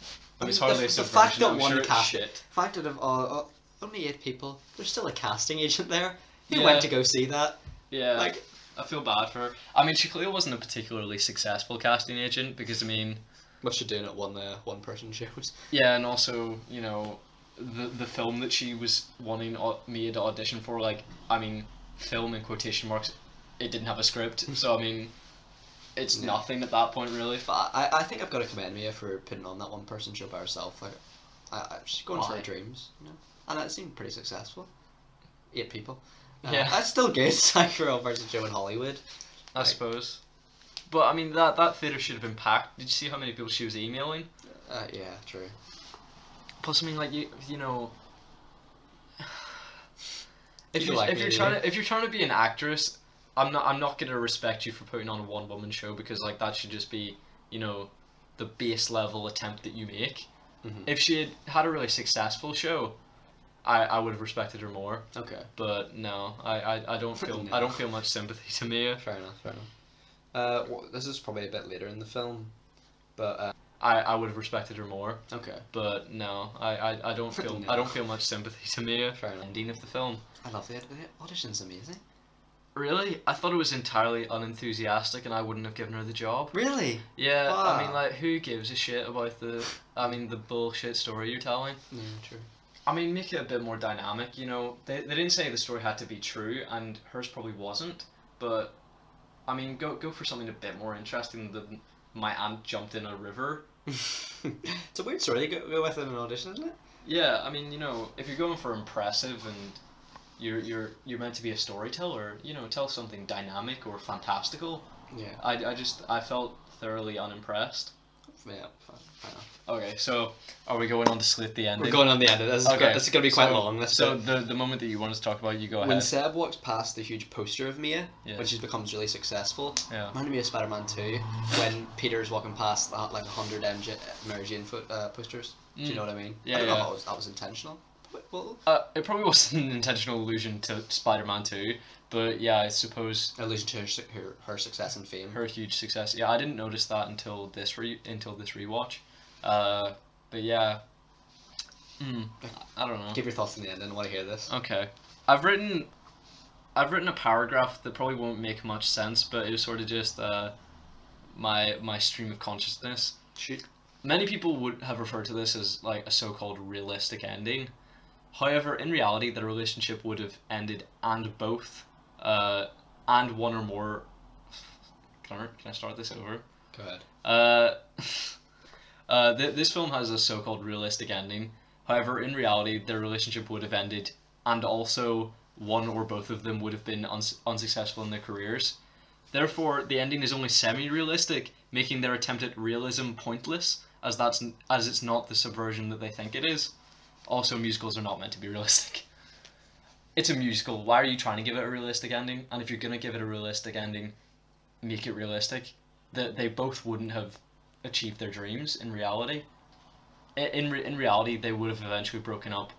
I mean, it's
the
hardly a
fact
subversion,
that
I'm
one
sure it's
cast,
shit.
fact that of only 8 people, there's still a casting agent there who
Yeah.
went to go see that.
Yeah.
Like,
I feel bad for her. I mean, she clearly wasn't a particularly successful casting agent because, I mean,
what's she doing at one person shows?
yeah, and also, you know, the film that she was wanting me to audition for, like, I mean, film in quotation marks, it didn't have a script, so I mean, it's nothing at that point, really.
But I think I've got to commend Mia for putting on that one person show by herself. Like, she's going for her dreams, you know, and it seemed pretty successful. 8 people.
Yeah.
That's still good. Like, for a person show in Hollywood.
I suppose. But I mean, that theatre should have been packed. Did you see how many people she was emailing?
Yeah, true.
Plus, I mean, like, you know, if
You
you're
like
if you're
me,
trying
yeah.
to if you're trying to be an actress, I'm not gonna respect you for putting on a one-woman show, because like that should just be, you know, the base level attempt that you make.
Mhm.
If she had a really successful show, I would have respected her more.
Okay.
But no, I don't feel
No.
I don't feel much sympathy to Mia.
Fair enough. Well, this is probably a bit later in the film, but
I would have respected her more.
okay.
But no, I don't feel
No.
I don't feel much sympathy to Mia.
Fair enough.
Ending of the film.
I love the audition's amazing.
Really? I thought it was entirely unenthusiastic and I wouldn't have given her the job.
Really?
Yeah, I mean,
Wow.
like, who gives a shit about the bullshit story you're telling?
Yeah, true.
I mean, make it a bit more dynamic, you know. They didn't say the story had to be true, and hers probably wasn't, but, I mean, go for something a bit more interesting than my aunt jumped in a river.
It's a weird story to go with in an audition, isn't it?
Yeah, I mean, you know, if you're going for impressive and you're meant to be a storyteller, you know, tell something dynamic or fantastical.
Yeah.
I felt thoroughly unimpressed.
Yeah, fair enough.
Okay, so are we going on to slate the ending?
We're going on the end of this.
Okay,
This is going to be quite
so-
long.
So the moment that you wanted to talk about, you go
when
ahead.
Seb walks past the huge poster of Mia,
Yeah.
when she becomes really successful,
Yeah.
reminded me of Spider-Man 2, when Peter's walking past like 100 Mary Jane posters. Do you know what I mean?
Yeah,
I don't know
yeah.
if that was intentional. But, well,
It probably wasn't an intentional allusion to Spider-Man 2, but yeah, I suppose
allusion to her success and fame.
her huge success. Yeah, I didn't notice that until this rewatch. But yeah, I don't know.
Give your thoughts in the end. I want to hear this.
Okay, I've written a paragraph that probably won't make much sense, but it was sort of just my stream of consciousness.
Shoot.
Many people would have referred to this as like a so-called realistic ending. However, in reality, the relationship would have ended and both, and one or more. Can I start this over?
Go ahead.
This film has a so-called realistic ending. However, in reality, their relationship would have ended, and also one or both of them would have been unsuccessful in their careers. Therefore, the ending is only semi-realistic, making their attempt at realism pointless, as it's not the subversion that they think it is. Also, musicals are not meant to be realistic. It's a musical. Why are you trying to give it a realistic ending? And if you're gonna give it a realistic ending, make it realistic. They both wouldn't have achieved their dreams in reality. In reality, they would have eventually broken up,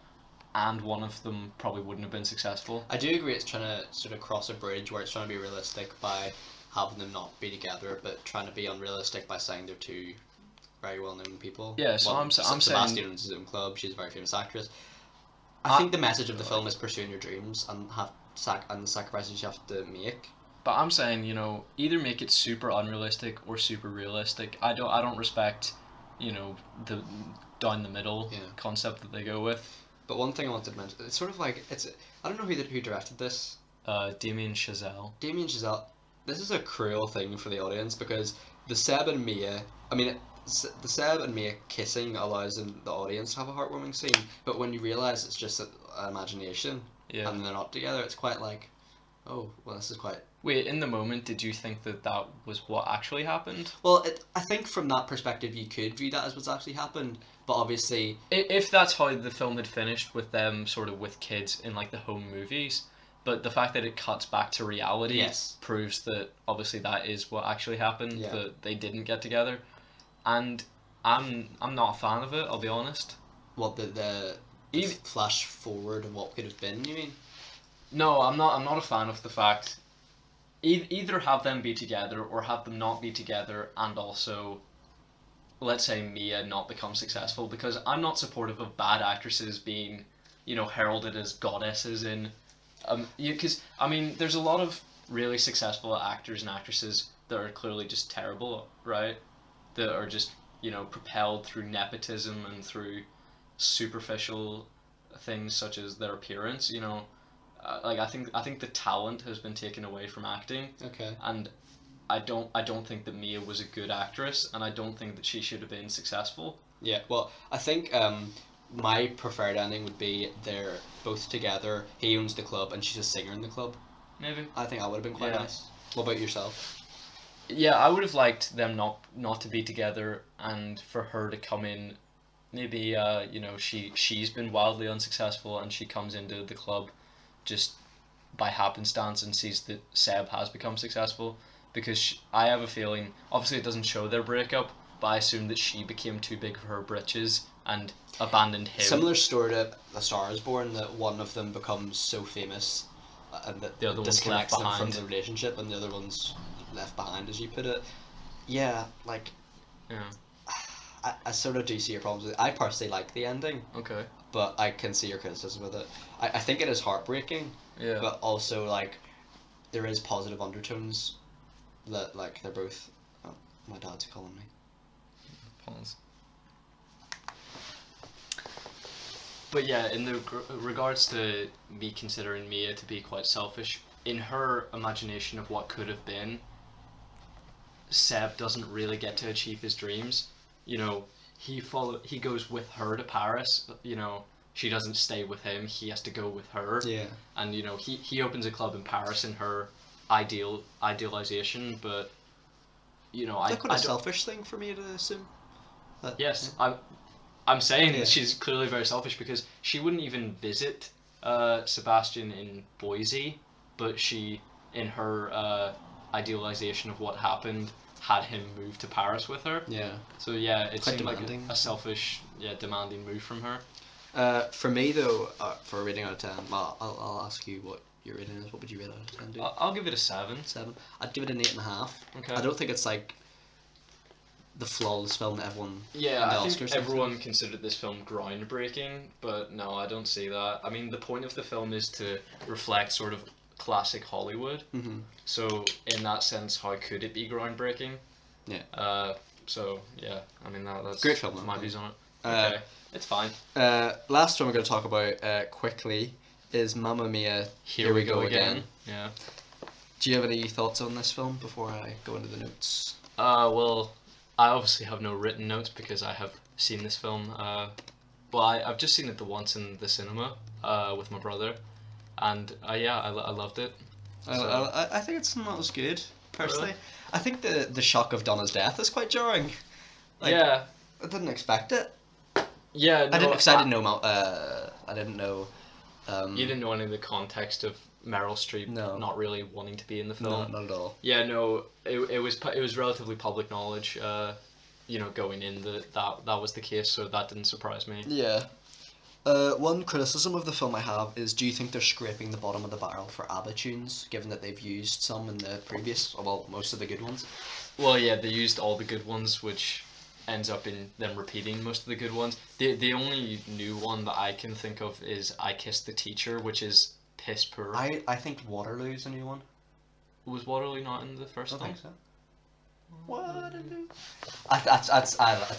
and one of them probably wouldn't have been successful.
I do agree it's trying to sort of cross a bridge where it's trying to be realistic by having them not be together, but trying to be unrealistic by saying they're two very well-known people.
Yeah, so I'm saying-
Sebastian owns his own club. She's a very famous actress. I think the message of the film is pursuing your dreams and the sacrifices you have to make.
But I'm saying, you know, either make it super unrealistic or super realistic. I don't respect, you know, the down the middle concept that they go with.
But one thing I wanted to mention, it's sort of like I don't know who directed this.
Damien Chazelle.
Damien Chazelle. This is a cruel thing for the audience because the Seb and Mia kissing allows the audience to have a heartwarming scene, but when you realise it's just an imagination and they're not together, it's quite like, oh, well, this is quite...
Wait, in the moment, did you think that was what actually happened?
Well, I think from that perspective you could view that as what's actually happened, but obviously...
If that's how the film had finished, with them sort of with kids in like the home movies, but the fact that it cuts back to reality proves that obviously that is what actually happened, that they didn't get together. And I'm not a fan of it, I'll be honest.
What, the flash forward of what could have been, you mean?
No, I'm not a fan of the fact... Either have them be together or have them not be together, and also, let's say, Mia not become successful, because I'm not supportive of bad actresses being, you know, heralded as goddesses in... Because, I mean, there's a lot of really successful actors and actresses that are clearly just terrible, right? That are just, you know, propelled through nepotism and through superficial things such as their appearance, you know. Like I think the talent has been taken away from acting.
Okay.
And I don't think that Mia was a good actress, and I don't think that she should have been successful.
Yeah. Well, I think my preferred ending would be they're both together. He owns the club, and she's a singer in the club.
Maybe.
I think that would have been quite nice. What about yourself?
Yeah, I would have liked them not to be together, and for her to come in. Maybe you know, she's been wildly unsuccessful, and she comes into the club just by happenstance and sees that Seb has become successful, because I have a feeling, obviously it doesn't show their breakup, but I assume that she became too big for her britches and abandoned him.
Similar story to A Star Is Born, that one of them becomes so famous and that
the other
disconnects
one's left
them
behind.
from the relationship, and the other one's left behind, as you put it. Yeah, like...
Yeah.
I sort of do see your problems with it. I personally like the ending.
Okay.
But I can see your criticism with it. I think it is heartbreaking.
Yeah.
But also, like, there is positive undertones that, like, they're both... Oh, my dad's calling me.
Pause. But yeah, in the regards to me considering Mia to be quite selfish, in her imagination of what could have been, Seb doesn't really get to achieve his dreams. You know, he goes with her to Paris. You know, she doesn't stay with him. He has to go with her.
Yeah.
And you know, he opens a club in Paris in her idealization, but you know,
Is that quite a selfish thing for me to assume?
Yes, I'm saying that she's clearly very selfish, because she wouldn't even visit Sebastian in Boise, but she, in her idealization of what happened, had him move to Paris with her.
Yeah.
So yeah, it
Quite
seemed
demanding.
like a selfish, demanding move from her.
For me though, for a rating out of 10, I'll ask you what your rating is. What would you rate out of 10? Dude?
I'll give it a 7.
7. I'd give it an 8.5.
Okay.
I don't think it's like the flawless film that everyone.
Yeah,
the
I
Oscars
think everyone considered this film groundbreaking, but no, I don't see that. I mean, the point of the film is to reflect sort of classic Hollywood.
Mm-hmm.
So in that sense, how could it be groundbreaking?
Yeah.
So yeah, I mean that's
Great film,
my views on it.
Uh,
Okay, it's fine.
Last one we're going to talk about quickly is Mamma Mia. Here We Go Again.
Yeah.
Do you have any thoughts on this film before I go into the notes?
Well, I obviously have no written notes because I have seen this film. Well, I've just seen it the once in the cinema with my brother, and I loved it.
I think it's not as good, personally. Really? I think the shock of Donna's death is quite jarring. Like,
yeah.
I didn't expect it.
Yeah, no,
I didn't know. I didn't know.
You didn't know any of the context of Meryl Streep not really wanting to be in the film.
No, not at all.
Yeah, no, it was relatively public knowledge. You know, going in that was the case, so that didn't surprise me.
Yeah. One criticism of the film I have is, do you think they're scraping the bottom of the barrel for ABBA tunes, given that they've used some in the previous, well, most of the good ones?
Well, yeah, they used all the good ones, which ends up in them repeating most of the good ones. The only new one that I can think of is I Kissed the Teacher, which is piss poor.
I think Waterloo's a new one.
Was Waterloo not in the first
I
film?
think so. Waterloo. That's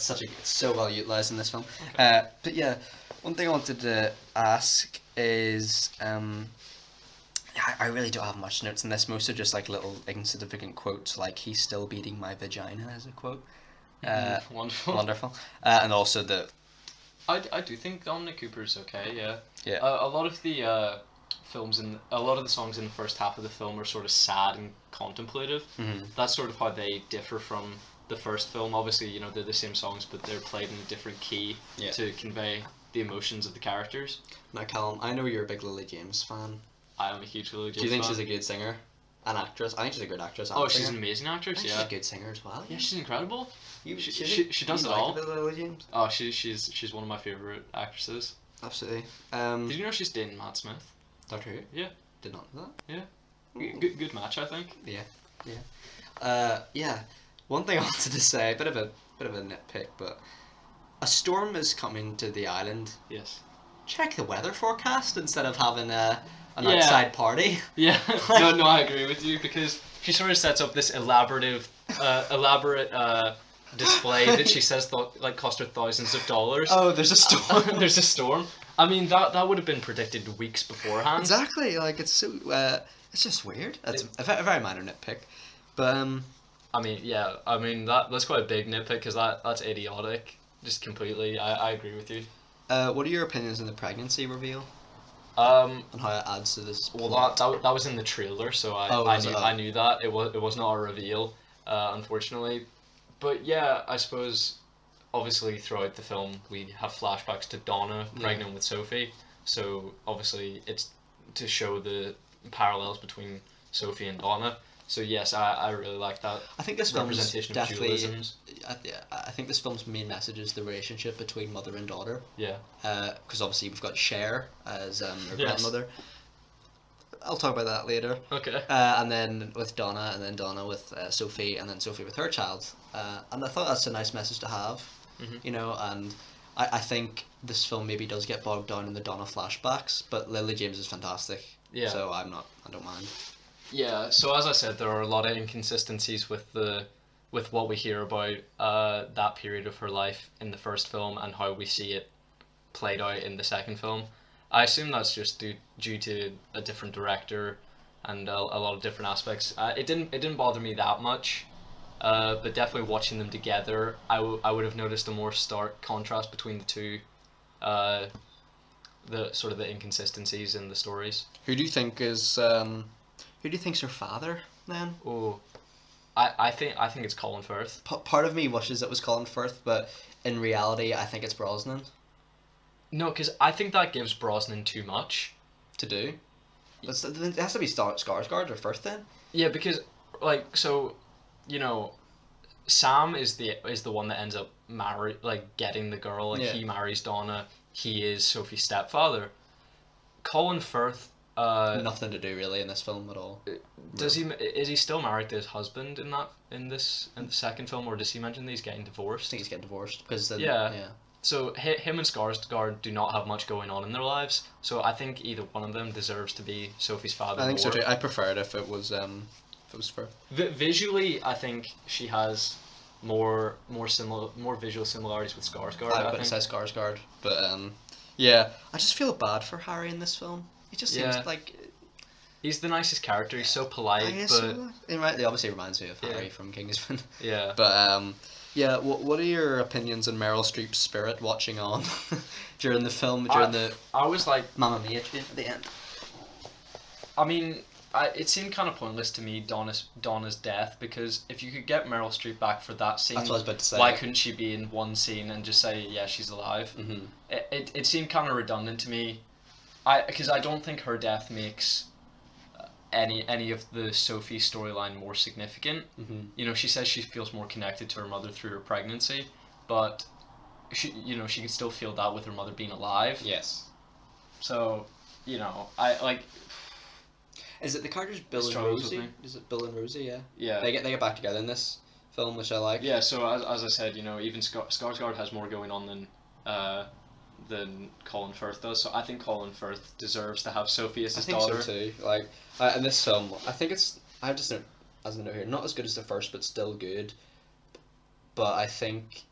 such a it's so well utilized in this film.
Okay.
But yeah, one thing I wanted to ask is I really don't have much notes in this. Most are just like little insignificant quotes, like "He's still beating my vagina" as a quote.
Wonderful.
Wonderful. And also the
I do think Dominic Cooper's okay. Yeah.
Yeah.
A lot of the a lot of the songs in the first half of the film are sort of sad and contemplative.
Mhm.
That's sort of how they differ from the first film. Obviously, you know, they're the same songs, but they're played in a different key to convey the emotions of the characters.
Now, Callum, I know you're a big Lily James fan.
I am a huge Willy.
Do you think she's a good singer? An actress? I think she's a great actress. And
Oh, she's
singer.
an amazing
I
actress.
think
Yeah.
she's a good singer as well.
Yeah, she's incredible. She does
you
it
like
all.
a bit of Lily James?
Oh, she's one of my favorite actresses.
Absolutely.
Did you know she's dating Matt Smith?
Doctor Who?
Yeah.
Did not know that.
Yeah. Good match, I think.
Yeah. One thing I wanted to say, a bit of a nitpick, but a storm is coming to the island.
Yes.
Check the weather forecast instead of having an
Yeah.
outside party.
Yeah. No, I agree with you, because she sort of sets up this elaborate display that she says cost her thousands of dollars.
Oh, there's a storm.
There's a storm. I mean, that would have been predicted weeks beforehand.
Exactly. Like it's so. It's just weird. That's a very minor nitpick, but
I mean, yeah. I mean that's quite a big nitpick, because that's idiotic. Just completely. I agree with you.
What are your opinions on the pregnancy reveal
Um.
and how it adds to this?
Well,
plot?
that was in the trailer, so
Oh, was it?
I knew that it was not a reveal, unfortunately. But yeah, I suppose obviously throughout the film we have flashbacks to Donna pregnant with Sophie, so obviously it's to show the parallels between Sophie and Donna. So yes, I really like that.
I think this film's
representation of
definitely.
dualisms.
I think this film's main message is the relationship between mother and daughter.
Yeah.
Because obviously we've got Cher as her
Yes.
grandmother. I'll talk about that later.
Okay.
And then with Donna, and then Donna with Sophie, and then Sophie with her child. And I thought that's a nice message to have, you know. And I think this film maybe does get bogged down in the Donna flashbacks, but Lily James is fantastic.
Yeah.
So I don't mind.
Yeah, so as I said, there are a lot of inconsistencies with what we hear about that period of her life in the first film and how we see it played out in the second film. I assume that's just due to a different director and a lot of different aspects. It didn't bother me that much, but definitely watching them together, I would have noticed a more stark contrast between the two, the sort of the inconsistencies in the stories.
Who do you think is who do you think's her father then?
Oh, I think it's Colin Firth.
Part of me wishes it was Colin Firth, but in reality, I think it's Brosnan
No, because I think that gives Brosnan too much.
to do. It has to be Skarsgård or Firth then.
Yeah, because so, you know, Sam is the one that ends up getting the girl.
Yeah.
He marries Donna. He is Sophie's stepfather. Colin Firth.
Nothing to do really in this film at all.
Is he still married to his husband in the second film, or does he mention that he's getting
I
divorced?
think he's getting divorced because
Yeah. So him and Skarsgård do not have much going on in their lives. So I think either one of them deserves to be Sophie's father.
I think so
more.
too. I prefer it if it was Firth.
Visually, I think she has more visual similarities with Skarsgård.
But it says Skarsgård. But yeah, I just feel bad for Harry in this film. He just seems like
he's the nicest character. He's so polite,
it obviously reminds me of Harry from Kingsman.
Yeah.
But yeah, what are your opinions on Meryl Streep's spirit watching on during the film?
I was like,
Mamma Mia at the end.
I mean, it seemed kind of pointless to me, Donna's death, because if you could get Meryl Streep back for that scene,
That's what I was about to say.
why couldn't she be in one scene and just say, yeah, she's alive?
Mm-hmm.
It seemed kind of redundant to me, because I don't think her death makes any of the Sophie storyline more significant.
Mm-hmm.
You know, she says she feels more connected to her mother through her pregnancy, but she can still feel that with her mother being alive.
Yes.
So, you know, I like.
Is it the characters Bill and
Struggles with
Rosie?
me.
Is it Bill and Rosie? Yeah.
Yeah.
They get back together in this. film, which I like.
Yeah, so as I said, you know, even Skarsgård has more going on than Colin Firth does. So I think Colin Firth deserves to have Sophie as his daughter.
I think so too. Like, in this film, I think it's, I have just note, as a note here, not as good as the first, but still good. But I think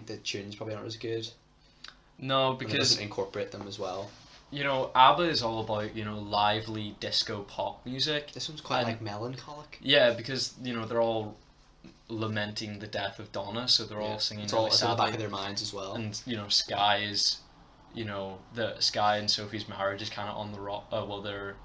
the tunes probably aren't as good.
No,
And it
because
doesn't incorporate them as well.
you know, ABBA is all about, you know, lively disco pop music.
This one's quite
And-
like melancholic.
Yeah, because you know they're all lamenting the death of Donna, so they're all singing
It's all
really
it's in the back of
sadly.
their minds as well.
And you know, Sky is, you know, the Sky and Sophie's marriage is kind of on the rock. Well, they're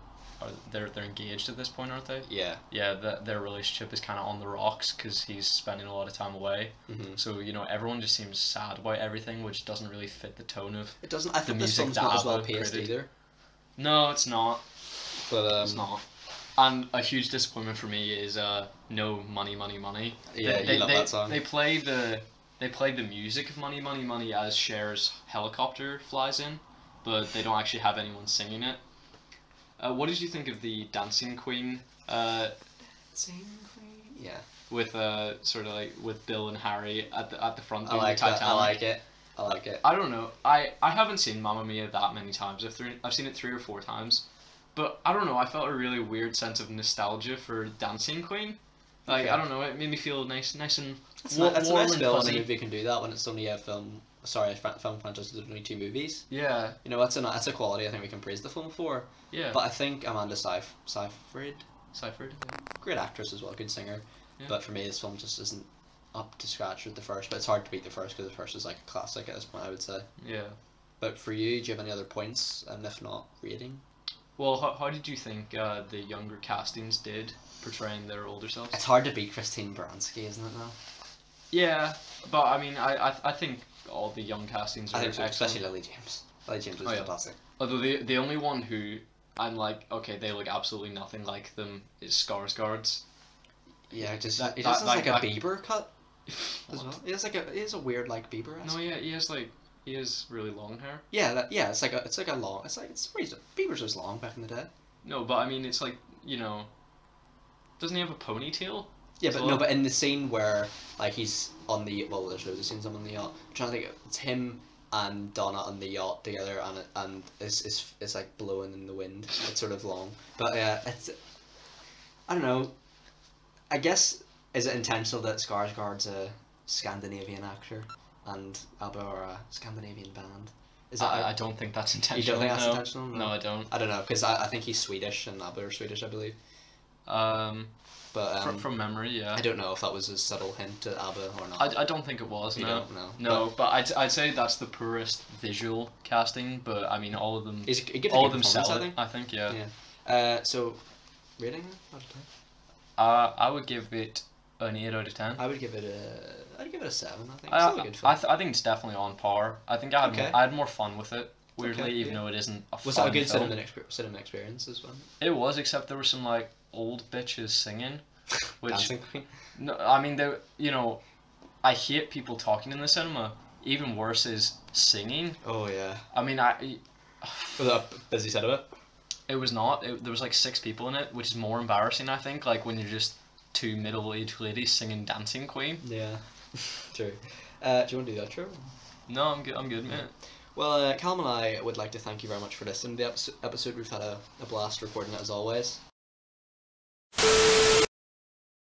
engaged at this point, aren't they?
Yeah.
Yeah, their relationship is kind of on the rocks because he's spending a lot of time away.
Mm-hmm.
So you know, everyone just seems sad about everything, which doesn't really fit the tone of.
It doesn't. I think this
music
film's
that
not as well
ABBA
paced
created.
either.
No, it's not.
But
It's not. And a huge disappointment for me is no Money Money Money.
Yeah, you love that song.
They play the music of Money Money Money as Cher's helicopter flies in, but they don't actually have anyone singing it. What did you think of the Dancing Queen?
Dancing Queen. Yeah.
With sort of like with Bill and Harry at the front
I
doing
like
the
that.
Titanic.
I like it. I like it.
I don't know. I haven't seen Mamma Mia that many times. I've seen it 3 or 4 times, but I don't know. I felt a really weird sense of nostalgia for Dancing Queen. Like
Okay.
I don't know. It made me feel nice and
That's a
warm
nice
and
film.
fuzzy.
A movie can do that when it's only a film. Sorry, film franchise with only 2 movies.
Yeah,
You know, that's a quality I think we can praise the film for.
yeah.
But I think Amanda Seyfried,
Seyfried.
great actress as well, good singer.
Yeah.
But for me, this film just isn't up to scratch with the first. But it's hard to beat the first because the first is like a classic at this point, I would say.
Yeah.
But for you, do you have any other points? And if not, rating?
Well, how did you think the younger castings did portraying their older selves?
It's hard to beat Christine Baranski, isn't it? Now.
Yeah, but I mean, I think all the young castings are
I think so,
excellent.
especially Lily James. Lily James was
Oh, yeah.
fantastic.
Although the only one who I'm like, okay, they look absolutely nothing like them is Skarsgård's.
Yeah, just
That-
he
that-
just has like
that-
a Bieber cut as well. He has a weird like Bieber.
No, yeah, he has really long hair.
Yeah, it's like a long. It's crazy. Bieber's was long back in the day.
No, but I mean, it's like, you know, doesn't he have a ponytail?
Yeah,
as
but
well?
no, but in the scene where like he's on the there's loads of scenes on the yacht. I'm trying to think. It's him and Donna on the yacht together, and it's like blowing in the wind. It's sort of long, but yeah, it's. I don't know. I guess is it intentional that Skarsgård's a Scandinavian actor and ABBA are a Scandinavian band? Is that
I don't think that's
you
intentional.
don't think that's
no.
intentional?
No, I don't.
I don't know because I think he's Swedish and ABBA are Swedish, I believe. But
From memory, yeah.
I don't know if that was a subtle hint to ABBA or not.
I don't think it was.
You
No.
don't know.
No, but I'd say that's the poorest visual casting. But I mean, all of them.
He gives
All
a
of
good
them sell
performance,
it. I think, yeah.
Yeah. So, rating out of 10?
I would give it an 8 out of 10.
I'd give it a 7. I think it's still a good film.
I think it's definitely on par. I think I had
Okay.
I had more fun with it. Weirdly,
Okay,
even
yeah.
though it isn't a
Was
fun
that a good
film.
cinema experience as well?
It was, except there were some like old bitches singing. Which
Dancing Queen.
no, I mean they, you know, I hate people talking in the cinema. Even worse is singing.
Oh yeah.
I mean
Was that a busy set of it?
it was not. There was like 6 people in it, which is more embarrassing. I think like when you're just 2 middle-aged ladies singing Dancing Queen.
Yeah. True. Do you want to do the outro?
No, I'm good, mate.
Well, Calum and I would like to thank you very much for listening to the episode. We've had a blast recording it as always.